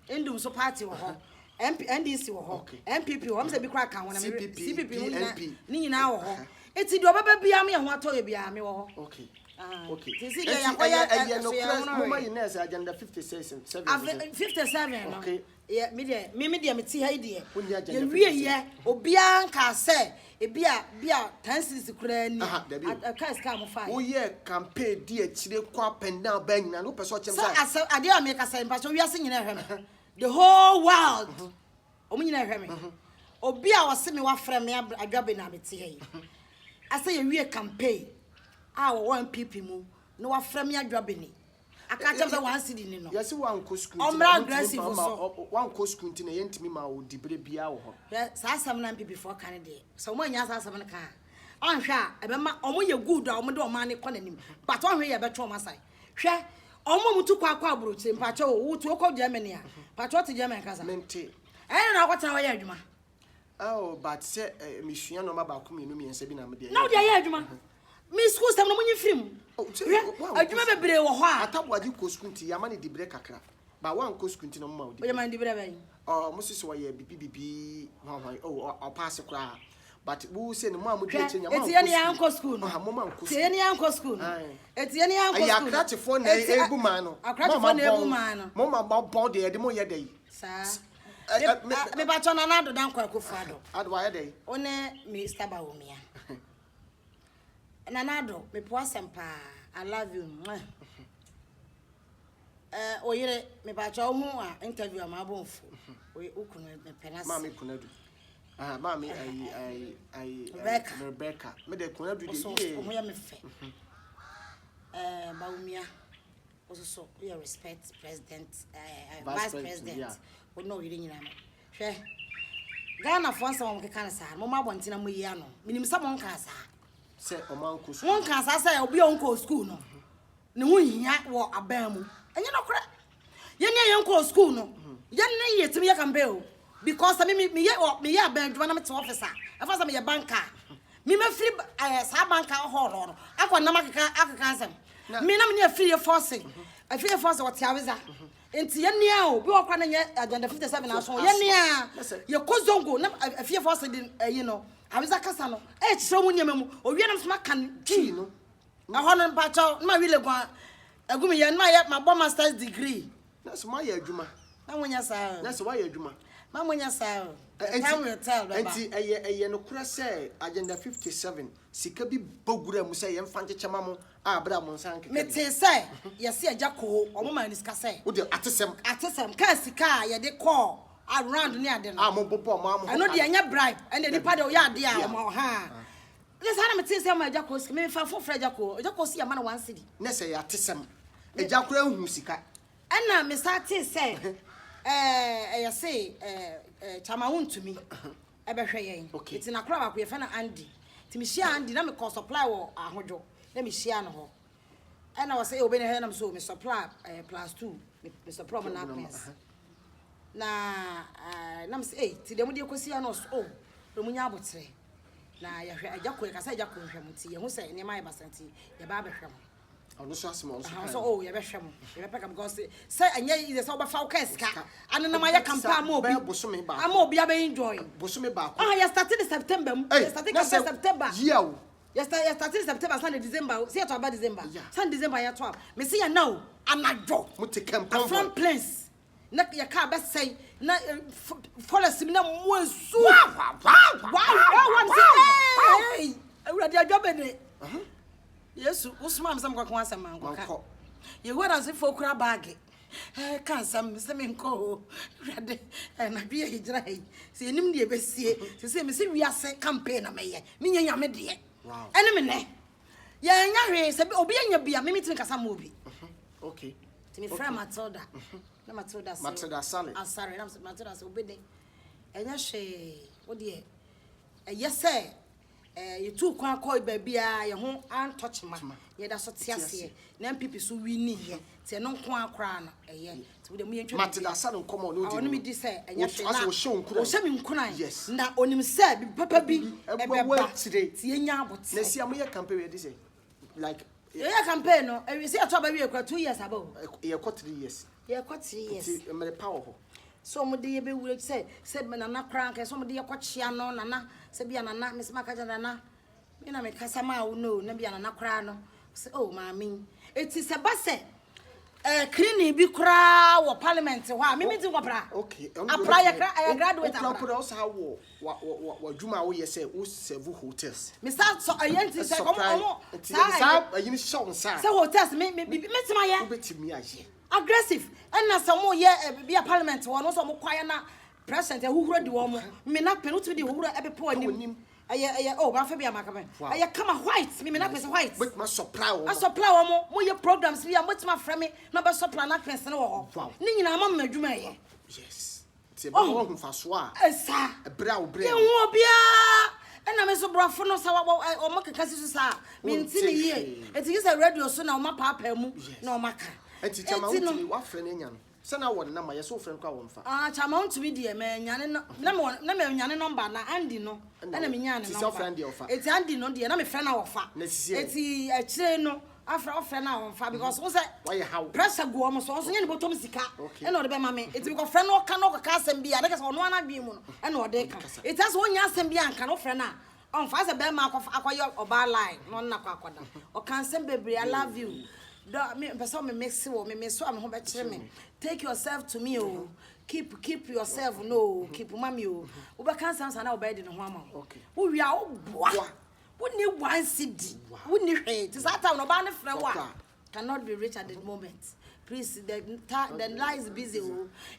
indum so party wo ho NDC wo ho MPP wo say bi kra kan wona me CPP ni nyina wo ho eti do baba bia me ho ato ye bia me wo ho okay okay tisi ya yakoya no mama ines agenda 57 57 okay yeah me dia me ti ha ide ye wie ye obia nka se bia 10 cents kura ni ka ska mo fa wo ye campaign di akire kwa penda ba nyina no person chem say ade o me ka say mpa so wi ase nyina hwe me the whole world o me nyina hwe me obia wo se me wa frɛ me adwabe na me ti ha yi ase ye wie campaign one people mu no wa frɛ me adwabe ni aka chem say one city ni no yes one ko school omra aggressive so one ko school nti na yentimi ma wo dibre bia wo ho sa asam na people for kan de so mo nya sa asam na ka onhwa ebe ma omo ye good a omo de omo ani konanim but onhwe ye betwe omo sai hwe omo mutu kwa abrochi mpacho wo tu ko Germany a pacho ti Germany kasa mente na kwata wa ye adwuma oh but say me hua no ma ba ko me no me ense bi na me de na wo de ye adwuma me school stem no munyi film adwuma bebre wo ho a atabwaji ko school nti ya ma ne dibre kakra ba wan ko school nti no ma wo de ma dibre ben oh mo sisi wo ye bibi hwan oh pass kra but we say no ma mo de chenya ma eti ya anko school no mo ma nko eti ya anko school eti ya anko school ya akrate fo na ebu ma no akrate fo na ebu ma no mo ma bon de mo ye dey sa me ba chona na do dan kwa kofu ado wa ye dey one Mr. Bawumia Nanado, me po asempa. I love you. Oyire me ba cho hu a interview am abonfo. We ukunu me penasa. Mama kunadu. Mama I Rebecca. Me de kunadu de ye. Omo ya me fe. Bawumia. Also we respect president vice president. Yeah. We know yire nyina no. Hwe. Ghana fo nsam mo keka na sa. Mo ma bontina mo yi ano. Minim sa mo nka sa. Say omanko school won kan say obi onko school no ne ho hia wo aban mu enye no kore ye ne ye onko school no ye ne ye timi ye kan be o because me ye aban dwuma na me te officer afa say me ye banker me free sa banker hall no akwa na akaka ansem me na me ne free force free force what aweza enti ye ne a obi okwa na ye agenda 57 na so ye ne a ye kozongo na free force din aweza kasa no chiro mu nyema mu owie nam soma kan twi no na hono mpacho na wile gwa agumi ye na ye ma master's degree na so ma ye adwuma na wonya saa na so wa ye adwuma ma wonya saa time will tell baba enti eye no kura say agenda 57 sika bi bogura mu say ye mfa nkechema mo abra mo nsan keke me te say ye se agako omo ma ni sika say wo de atesem ka sika ye de call around ni ade no mo bobo mo am ano de anya bribe ene nipa de o ya ade a mo ha this ana me tin say ma agako sika me fa fofra agako si ya ma na 1 cedi na say ya atesem agako ahu sika ana me sa tin say ya say chama wontumi ebehwe yen iti na kra ba ko ye fa na Andy ti me share Andy na me ko supply wo ahodwo na me share no ho ana wo say obi ne he na me so me supply +2 me supply mo na pens na na me say ti dem de kosi ya no so mu nya abotre na ya hwe agako ka say agako hwe mu ti ye hu say ne mai basanti ye ba behwe mo Oh, no, so oh, you better because say, and yet is over foul casca. And then my campaign more I'm more be enjoying. Bosume back. Ah, you started in September. You started in September. Yeah. You started in September, Sunday, December. See about December. Sunday, December, you 12. Me see you now. I'm not joke. From place. Not your car, best say, not follow similar one so. Wow, hey, I read your job in it. Yes, Usman, some got once a man. You were as if for crab bag. Can't some Minko, and I be a dry. See, him the best see, to say, Miss, we are say campaign, me, I'm a dear. Wow. Enemy, yeah, said, obeying your beer, maybe think as a movie. Okay. To me, friend Matilda. Matilda Sally. I'm sorry, I'm Matilda's obeying. And yes, what dear? Yes, sir. You too can't call baby, your home and touch ma. Yeah, that's what here. Then people so we need here. Say no crown a year. To the me Matilda Sally come on, no, me say, and yes, I was shown. Yes, now on him said, Papa be a work today. See, ya, but let's see, I'm here campaign. This like, yeah, campaign. No, I see a trouble 2 years ago. You got 3 years. Yeah, got 3 years. I'm powerful. Some day be would say, said Manana crank, and somebody a quachiano, Nana, Sabiana, Miss Macajana. You know, make Casama, no, Nabiana crano. Oh, mammy, it is a basse. Cleaning be crowd or parliament. Why, me to opera. Okay, apply a graduate. I could also have what Juma we say, who several hotels. Mr. So I ain't to say, oh, you show, sir. So hotels may be my aggressive. And now some more year be a parliament one also more quiet present who read the woman. Me not penalty with the who ever poor him. Oh, my Fabia Macaman. I come a white, me not as white. But my supply, a supply more your programs. We are much my friend, number supply not person or Nina Mamma Jumay. Yes. Oh, Faswa, a brow brain. And I'm so broad for no or make a cassis. Means in a year. It is a radio son of my papa, no maca. And it's a what friend. Sana one number, so friend call ah, Chamount to be dear man, Yan number, Andy no, and a minion, it's Andy no, dear, I'm a friend of fat. It's a chino after a friend of fat because was that why how pressure go almost also in bottom sick, and not the mammy. It's because friend or cannot cast and be, I guess on one beam and what they can. It has 1 year and be and cannot friend. On fast a bear mark of aqua or bar line, non aquada, or can send baby, I love you. Me mix me so I'm home me. Take yourself to me, oh. Keep yourself, no. Keep mommy, oh. Uba can't sound an obey in one. Okay. We are all wouldn't you one city? Wouldn't you hate? Is that town about the cannot be rich at the moment. Please, the lies busy.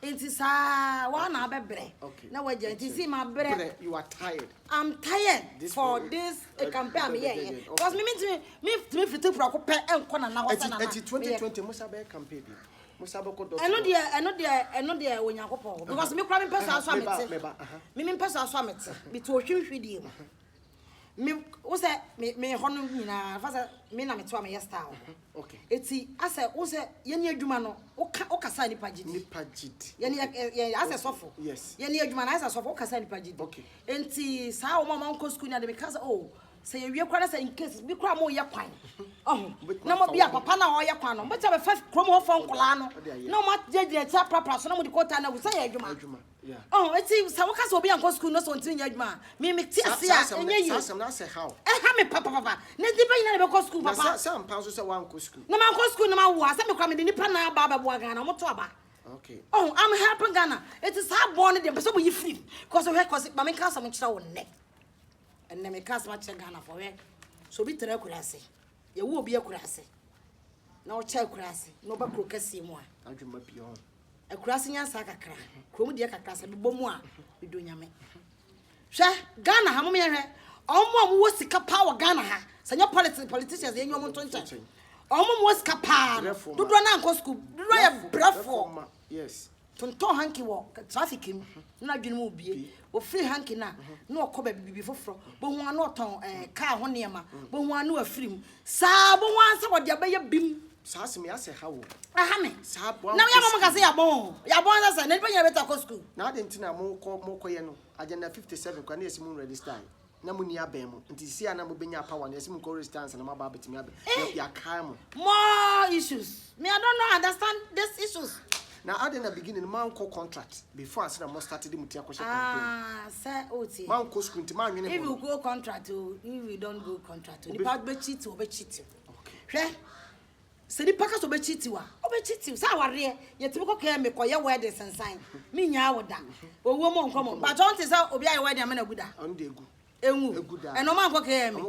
It is one hour bread. Okay. Now, what you see my bread? You are tired. I'm tired for this campaign. Yeah, because me to proper and corner now. 2020 must have a campaign. I know there when you go because me cramming person summit. Me person summit. Between you. Me was me honor me na first me na me to am yesterday. Okay. Eti ase wo se ye ni adwuma no o kasa ni pagidi. Ni pagidi. Ye ase sofo. Yes. Ye ni adwuma na ase sofo o kasa ni pagidi. Okay. Enti sa o mama nko school na de because oh say ye wie kwara say in case bi kwara mo ye kwan. Oh. Na mo bia papa na o ye kwan no. Mo cha be first krom ho fon kola no. Na mo jeje cha prapra so na mo di kota na wo say ye adwuma. Yeah. Oh, it's so what can be on school no so until you me tia and you say how me papa na di be na be school papa some pounds say one school no man school no man wa say me kwa me di nipa na baba bo Ghana mo to aba. Okay. Oh, I'm helping Ghana. It is hard born them so we free because we cause me can some chira won neck and me can some chira Ghana for work so be tere kurase ye wo bi akurase na o cha kurase no ba krokasi mu a adwuma bi on akurase nya sa kakra krom de kakra sa bibom a bido nyame hwe Ghana ha mom ye hwe omo wo sika power Ghana ha sanya politicians ye nyom ntonche omo wo sika pa dodo na nko school dodo ya brefo yes tonto hanki wo traffic im na dwene mu bie wo free hanki na na okoba bibi foforo bo hu anu oton car ho ne ma bo hu anu afrim sa bo hu ansa wo de abaye bim Sass me, I say how. Ahame. Now, your mama can say a bon. Your bon as a never better school. Now, the Tina more coyano. I didn't 57 can moon ready style. na mu ni abem nti si ana mo benya power na yesim ko resistance na maba betimi abem ya kaimo more issues me I don't know understand these issues now at the beginning man ko contract before I said I must started mutia ko campaign sir oti man ko school nti man nwene if you go contract if we don't go contract ni pa be cheat hwe se ni pa ka so be cheat wa sa ware ye timi ko ka me ko ye wedding sensan me nya awoda owo mo nkomo but don't say obi aye wedding amena guda on de egu enwu eno man ko ka me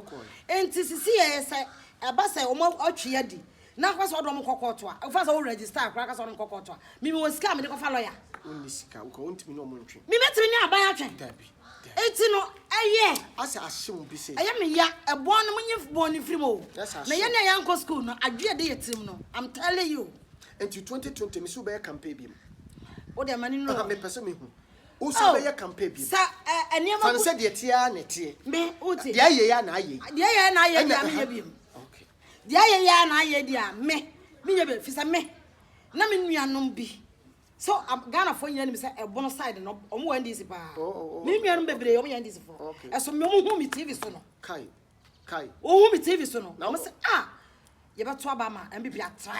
enti sisi ye se eba se omo otwe di na kwa so odom kokoto a fa so register akra ka so odom kokoto a mi won sika me de ko fa lawyer onni sika ko ontimi no mo ntwe mi metimi ni aban atwen dabi enti no eye asa ahyem bi se eye me ya ebo no munye bo ni free mo na ye na ya nko school no adwe de yetim no I'm telling you enti 2020 mi so be campaign bi o de mani no me pese me hu o so be campaign bi sa eniema fan se de tia na tie me uti de aye ya na aye dia me ye bi okay de aye ya na aye dia me ye be fisa me na me nuanom bi so Ghana for yin me say e bono side no omo wan dis pa me nuanom bebre omo yan dis for eso me omo hu mi TV so no kai o hu mi TV so no omo say ye beto aba ma MPP atra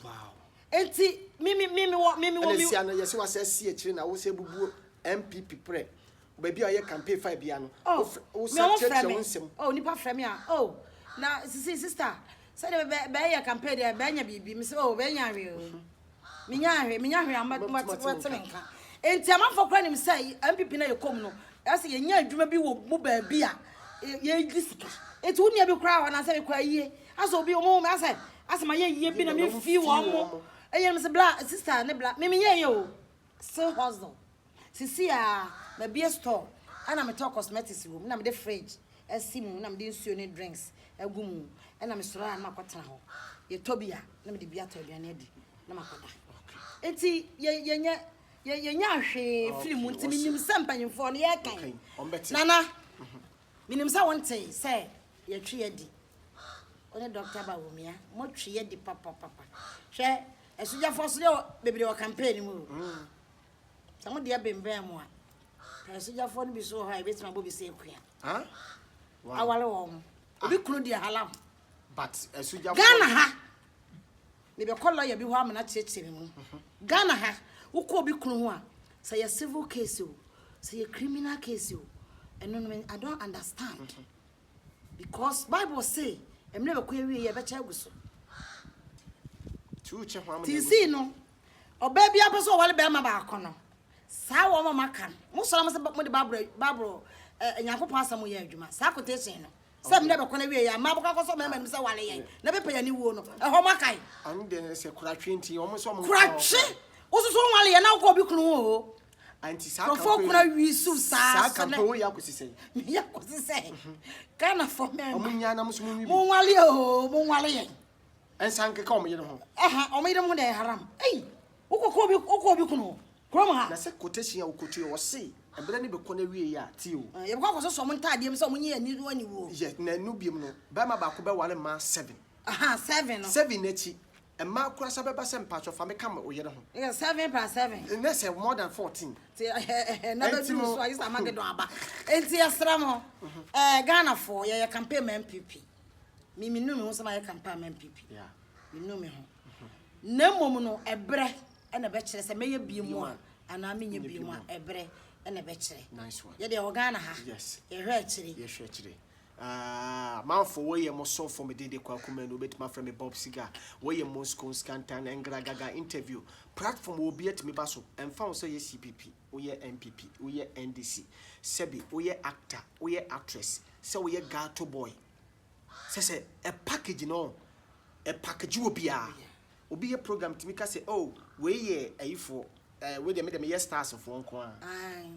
wow enti me wo esi ana yesi wa say si ekire na wo say bubu MPP pre baby aye campaign 5 bia no o say cheche wonsem nipa frame na sister say be ya campaign dey be nya bibi me say be nya hwe me nya hwe what menka enti amafo kra nim say MPP na ye kom no ase ye nya adwuma bi wo mu ba bia ye disika enti wo nia bi kra wa na say kwa yie ase obi o mo ase ma ye yie bi na me fi wo mo me say bla sister ne bla me ye o still hustle sisi na be store ana me talk cosmetics room na me the fridge esimu na me the nsuo ne drinks agumu na me soro na akotena ho ye tobia na me de bia to aduane adi na makoda enti ye nya hwe film nti minim sampanyimfo no ye kan nana minim sa wonte say ye twe adi one doctor ba womia mo twe adi papa hwe esuja force bebre o campaign mu some dia bembe mo a esuja for no bi so ha e betima bo bi se ekua wow awale wo obi kunu dia halam but esuja Ghana ha me be call lawyer bi ho amana chechire mu Ghana ha wo ko obi kunu ho a say a civil case o say a criminal case o and no I don't understand because Bible say emle be ko ewie ye be cha guso tu che ho amana tisi no oba bi apeso wale be ma ba akono sa wo mo makan mo so am se mo de babro enyankopon asam ye adwuma sa quotation no se me be kona wie ya ma bokọ so me se wale ye na be paya ni wo no e ho makai anu de se kuratwe nti o mo so mo kuratwe wo so wale ye na ko bi kunu o anti sa kan fo kuna wi su sa kan fo ya ko sise ya ko sise kana fo me o mo nya na mo so mo wi mo wale o mo wale ye ensan ke ka o mo ye no ho o mo ye mo de haram ko bi kunu na se quotation ya ukotu o se ebere ni be kona wie ya ti o ye be kwa so mo ntade me so mo nye ani ru ani wo ye na nu biem no ba ma ba ko be wale ma 7 7 no 7 echi e ma kura sa be ba se mpacho fa me kam o ye no ho 7 + 7 na say more than 14 na be du so ayisa magedon aba enti yasra mo Ghana for ye campaign MPP mi nu me ho so ma ye campaign MPP yeah mi nu me ho na mom no ebre na be kire se meye biemu ana me nya biemu ebre na be kire nice one ye de Ghana ha yes ye hwe kire ye hwe kire man for we ye mo so for me de kwa kuma no bet ma from me Bob Siga we ye Moscow Scantan Engragaga interview platform will be at me baso and found say CPP we ye MPP we ye NDC sebi we ye actor we ye actress so we ye gato boy say a package no a package will be a program to me say oh we ye ayifo we dey me stars for nko a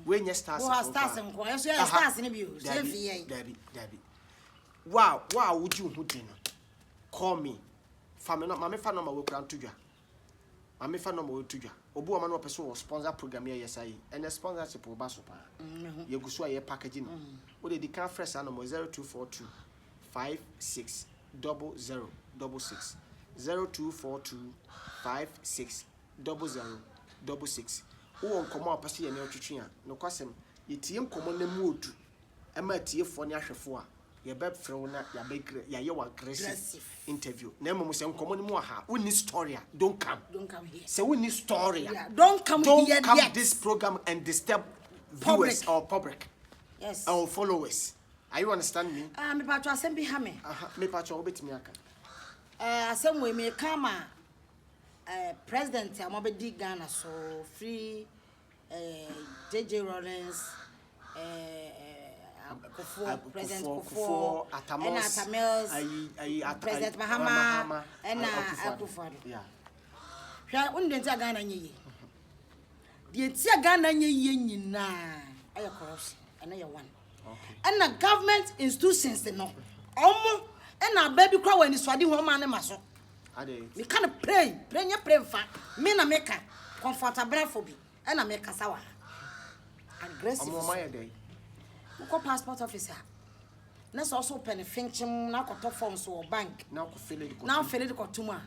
we nye stars for stars nko e so ye stars ni bi o se vie dabi wow would you hu din call me family no mama fa no ma we kura ntodwa mama fa no ma we tudwa obu o ma no person sponsor program here yesai and sponsorship o ba so pa ye guso aye package no we dey can fresh no 0242 56 00 66 0242 56 00 66 wo nkomo apase ye ne otwetwe a no kwasem yetie nkomo na mu odu Emma TF1 Yashafua. Your bed frona, your baker, your aggressive interview. Nemo was in common moha. We need story. Don't come here. So we need story. Don't come this program and disturb viewers or public. Yes. Our followers. Are you understand me? Me patro asem bi ha me. Me patro obetimi aka. Asem we me come president amobedi Ghana so free JJ Rollins President Kufo Atamos President Mahama and Akufo. Yeah. Hwa undenti Ghana nyi. The tia Ghana nyi nyina ayo corruption and ayo one. Okay. And the government institutions no. And na baby cry when is swadi ho ma ne maso. We can't pray fa. Me na make comfortable for be. And na make sawa. Aggressive. We call passport officer. Let's also open a function now got forms or bank. Now fill it. Now fill it got 2 months.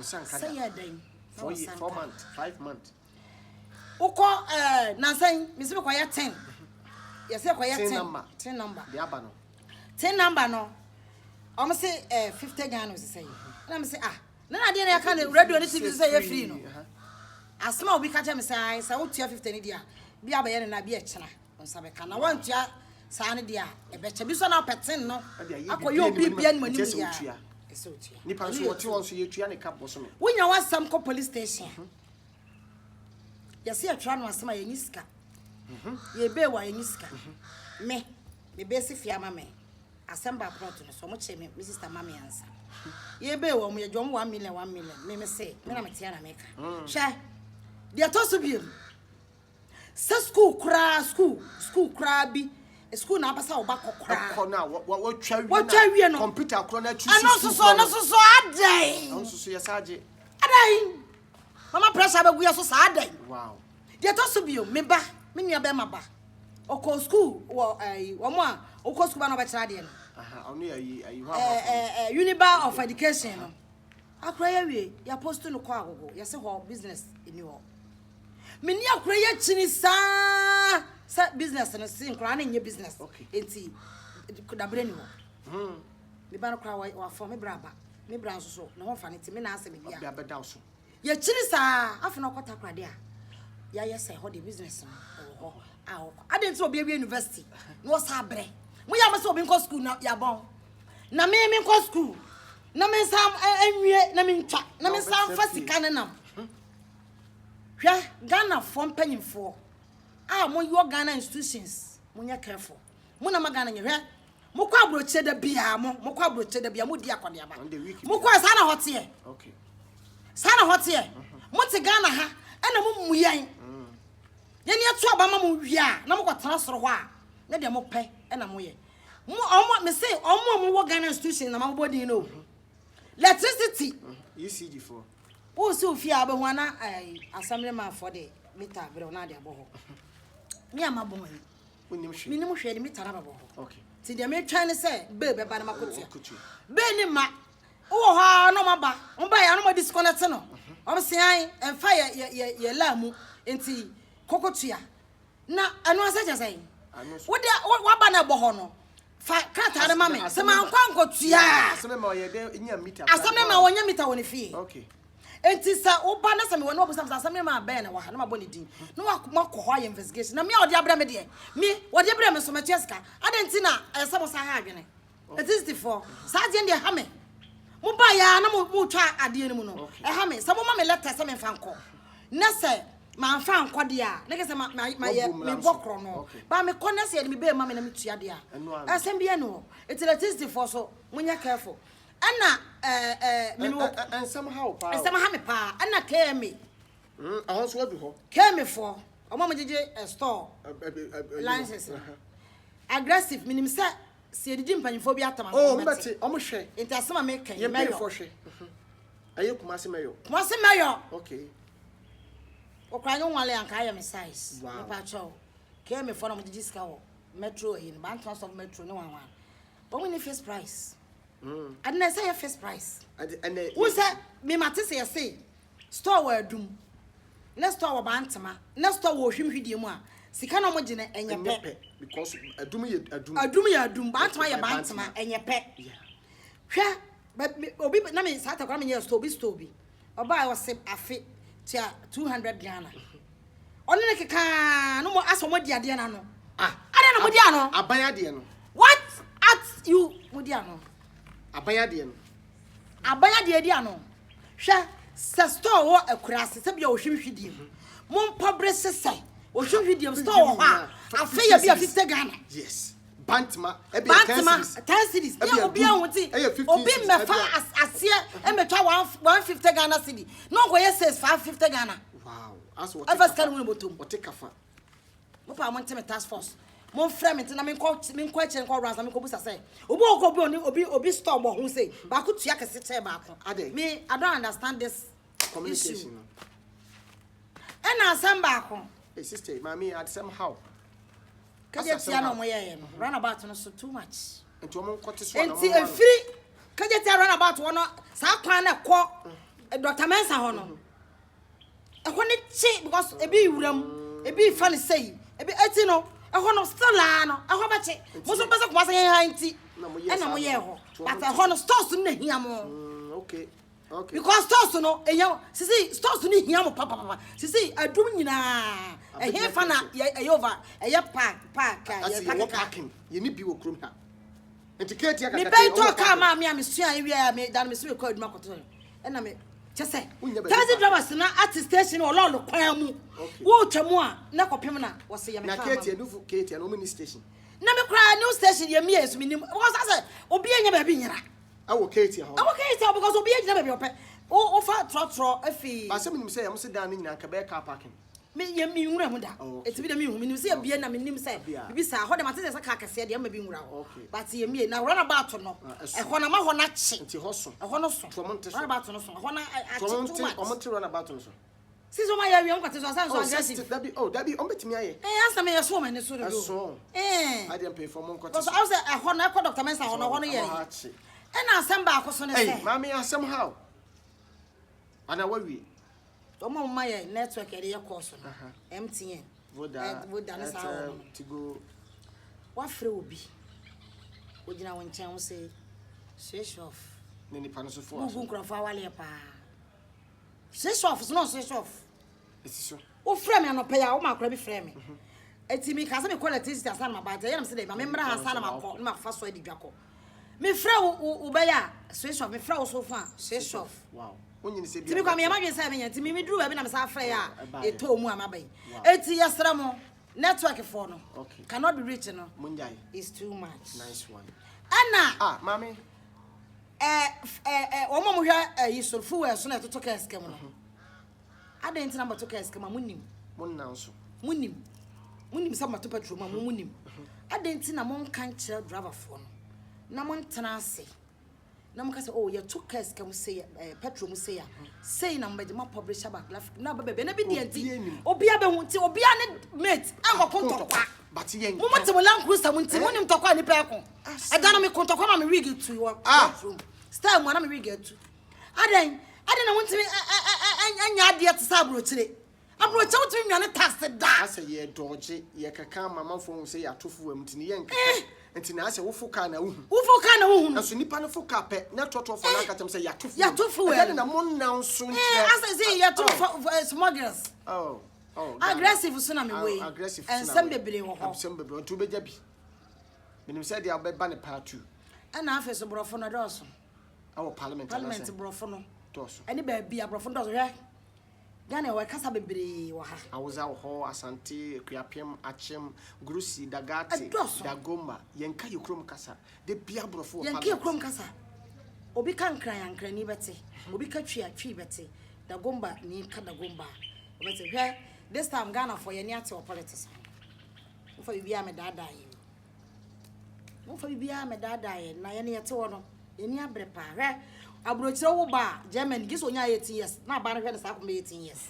Say ya day. 4 months, 5 months. Uko na say me say ko ya 10. Yes, ko ya 10 number. 10 number. The abano. 10 number no. I'm say 50 Ghana say. And I'm say na na dey na kan radio ni TV say you free no. Asma obi ka tell me say wo tua 50 ni dia. Bi abaye na bi e chena. Onsabe kana wan tua sa ne dia e be che bi so na petin no. Akoye obi bia ni mani ya. Eso tua. Ni pa so wote won so ye tua ne cap bo so me. Wonya wasam ko police station. Yesi atwa no asema ye nyiska. Ye be wa ye nyiska. Me be si fia ma me. Asemba plot no so mo che me sister mama yansa. Ye be wo mo ye dwom 1 million me say me na me tia na me ka. Hwe. Dia to so bi. Sa school kra bi. School na abasa oba kokra. Ko na wo twa wie no. Computer kro na 260. Ano so adai. Ano so yesage. Adai. Mama pressure be guya so sa adai. Wow. Dia to so bi o me ba, me nua be ma ba. Oko school wo mo a oko school ba no be kira de no. Onu ayi Unibar of Education no. Akra ya wie, ya post no kwa agogo. Ya se ho business ini ho. Me ni akra ya chini sa business no sin kra na nye business. Enti dabre ni ho. Me ba no kra wa for me braba. Me bra so na ho fa ne ti me na ase me bia. Bia beda so. Ya chini sa afa na kwata kra de a. Ya yes ho the business no. Ho. I didn't so be university. No sabre. Mo ya so be school na ya bon. Na me ko school. Na me sam enwie na me ntwa. Na me sam fa sika ne nam. Hwa Ghana fo mpanyimfo. Mo yo Ghana institutions. Mo nya careful. Mo na ma Ghana nye hwa. Mo kwa abroche da bia mo kwa abroche da bia mo di akwade aba. Mo kwa sa na hote. Okay. Sa na hote. Mo te Ghana ha. Ana mo muyan. Yeni atu abama mo wia na mo kwatena soro ho a na de mo pe na mo ye mo me say mo wo Ghana institution na mo body no electricity ECG4 wo se ofia abehu na assembly man for the meter bre na de abo ho me amabo mo onim hwe minim hwe de meter na abo ho okay ti de me twa ne say be be ba na makotua be ni ma wo ho no maba mo ba ya no mo disconnect no o se an emfa ye la mu enti kokotua na anu asaja sai wo de wa ba na bo ho no fa kata de mame se man kwa nkotua aseme ma ye de nya meter aseme ma wonya meter woni fie okay enti sa wo ba na se me woni obusam aseme ma ba na wa na ma boni din no wa ko ho investigation na me odi abra me de me wodi abra me so ma cheska adenti na se mo sa ha adwene eti for sa je de ha me mo ba ya na mo twa ade ni mu no ha me se mo ma me letter se me fa nko na se ma fa nkode a na kese me bokro no ba me connect ye me be ma me na me tua de a asem bia no electricity for so munya careful ana and somehow me pa ana kemi ahon so adu ho kemi for omo me jeje store license aggressive minim se edidi mpanyfo bi atama oh mbati omo hwe enti asema me kan ye me for hwe aye kumase meyo okay okranyo nwale anka ya me size me pa cho ke me for no mji sika wo metro in ban transfer of metro no wan but we need first price and na say first price and we say me mate say store wa adum next store wa bantama next store wa hwimhwidie mu a sika na mo gine enyepe because adum ye adum bantama ye bantama enyepe hwe obi na me sata kwa me ye stobi oba I was afi tia 200 Ghana oni ne keka no mo aso mo di ade na no ade na mo di ano abaya de no what at you mo di ano abaya de no abaya de di ano hwe se store wo akurase se bia wo hwehwedie mo publish say wo hwehwedie store wo ha afi ye bia 50 Ghana yes bantama 10 cities yeah obi ahunti obi mefa asie e metwa 150 Ghana cedi no go yes 550 Ghana wow as what ever scan we botom what take afa mo pa mo nteme task force mo frame it na me ko eche ko ransa me ko busa say obi store mo hu say ba ko tua kese che ba ko me I don't understand this communication and asem ba ko hey sister mami at somehow kaje tia no mo ye no run about no so too much enti o mo nkote so na mo enti efiri kaje tia run about wono sa kwan na ko Dr. Mensa ho no e ko ne chi because ebi wuram ebi fa ne say ebi eti no e ho no still no e ho ba chi mo so pese ko ma say ha nti e na mo ye ho but e ho no stores na hia mo okay because stores no eya sisi stores ni hia mo papa sisi adum nyina e he fa na e over e park ye parking ye ni bi wo krom ha etiquette ya me be to ka ma me amesua e wi me dan me so ko aduma koto e na me chese taxi drivers na at station o lolo kwan mu wo twam a na kopem na wo se ye me ka na kete no fu kete no mini station na me kra new station ye me yesu minim because ase obi anya ba bi nyira awo kete ho because obi anya ba bi ope o fa tro afi ba se minim se ya mo se dan ni nyina ka be car parking me ye mi nwura mu da eti bi da mi hu minim se ya bia na minim se bibi sa ho de mate se ka kase de ma bi nwura ho but ye mi na run about no e ho na ma ho na chi nti ho so e ho no so run about no so ho na a chi too much o mo run about no so sizo ma ya wi on kwate so asan so aggressive dabi on betimi aye asa me ye so ma ne so do I didn't pay for mon kwate so I say e ho na ko Dr. Mensa ho no ye e na asem ba ko so ne say mami asem how ana wawi omo my network area course no MTN Voda na sa Tigo wa frɛ obi ogina won chen wo say switch off nini panoso for mugu nkrofo awale pa switch off no switch off esiso wo frɛ me anɔpɛ ya wo makora bi frɛ me eti mi ka se me quality sister san ma ba je yam se dey ma me mra ha san ma kɔ na ma fa so adi dwakɔ me frɛ wo be ya switch off me frɛ wo so fa switch off wow onyi se bi timi kwa me ma dwen say me nya timi mi duru ba bi na me sa frɛ ya eto mu amabai eti yesra mo network for no cannot be reached no munjai is too much nice one ana mami o mo hwa yisolfu we so na to ka eskem no ada ntina ba to ka eskem munim munnanso munim sa mato petrol ma munim ada ntina mo kan kire driver for no na mo ntena ase na mo ka say oh ye to ka eskem say petrol mu say ya say na mbe ma publish about graphic na ba be na bi de nti obi abe hu nti obi ane mate anko kontokwa but yen mo mate mo lan cruiser mo nti mo nim tokwa ni pe ko eda na me kontokwa ma me rig to your bathroom style mo na me rig to aden na wonti anya ade te sa abrochire abrocha wonti nwane tax da ase ye doje ye kaka mama fo say ya tofu am nti yen nti na ase wo foka na hu aso nipa no foka pe na toto fo na katem say ya tofu we na mo nan so nche ase say ya tofu smugglers aggressive so na me way and some bebre wo ho some bebre to beja bi minim say dia be ba ne part 2 ana afa so brofo no doso our parliament brofo no doso ani ba bia brofo doso hwe Gane wa kasa bebre wa ha awuza ho asante akuapem achem grusi dagate dagomba yenka yekrom kasa de bia brofo wa yenka yekrom kasa obi kan kran yankran ni bete obi ka twi bete dagomba ni ka dagomba bete hwe this time Ghana for ye ni ate o politics mo fa bibia me dada ye na ye ne yete wo no ye ni abre pa hwe abrochire wo ba German giso nya 18 years na ba na hwe sa ko 18 years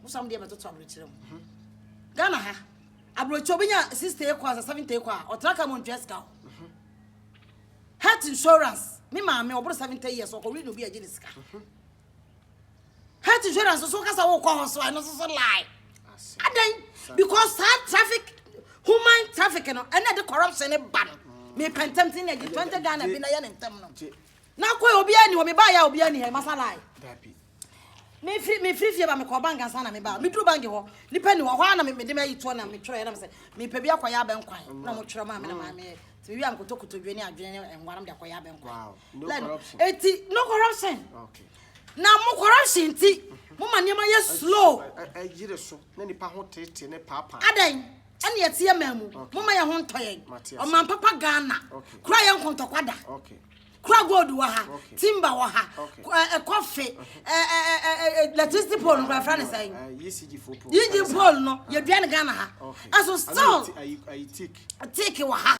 mo sam de beto abrochire mo Ghana ha abrochire obinya 60 ekwa 70 ekwa otraka mo ntweska health insurance me ma me obro 70 years okori no bi agye sika health insurance so kasa wo kwa ho so no so lie Aden because that traffic human traffic no and the corruption e ban me pentem tin e 20 Ghana bi na ye ntem no na ko obi ani wo me ba ya obi ani he masala dabi me free ba me ko bank ansa na me ba me duru bank ho nipa ni ho ho na me de me yi to na me twere na me say me pa bi akwaya ba nkwan na mo twere ma me na ma me ti wi ankotokoto dwe ni adwene enwaram de akwaya ba nkwan wow no corruption no corruption okay na mo corruption ti mo ma niam ye slow yire so na nipa ho tete ne papa adan ane yete ye mamu mo ma ye ho ntoyen o man papa Ghana kura ye nkontokwada okay kura gold wa ha timber wa ha coffee electricity pole no friend say yigi pole no ye dua ne Ghana ha aso still I tick wa ha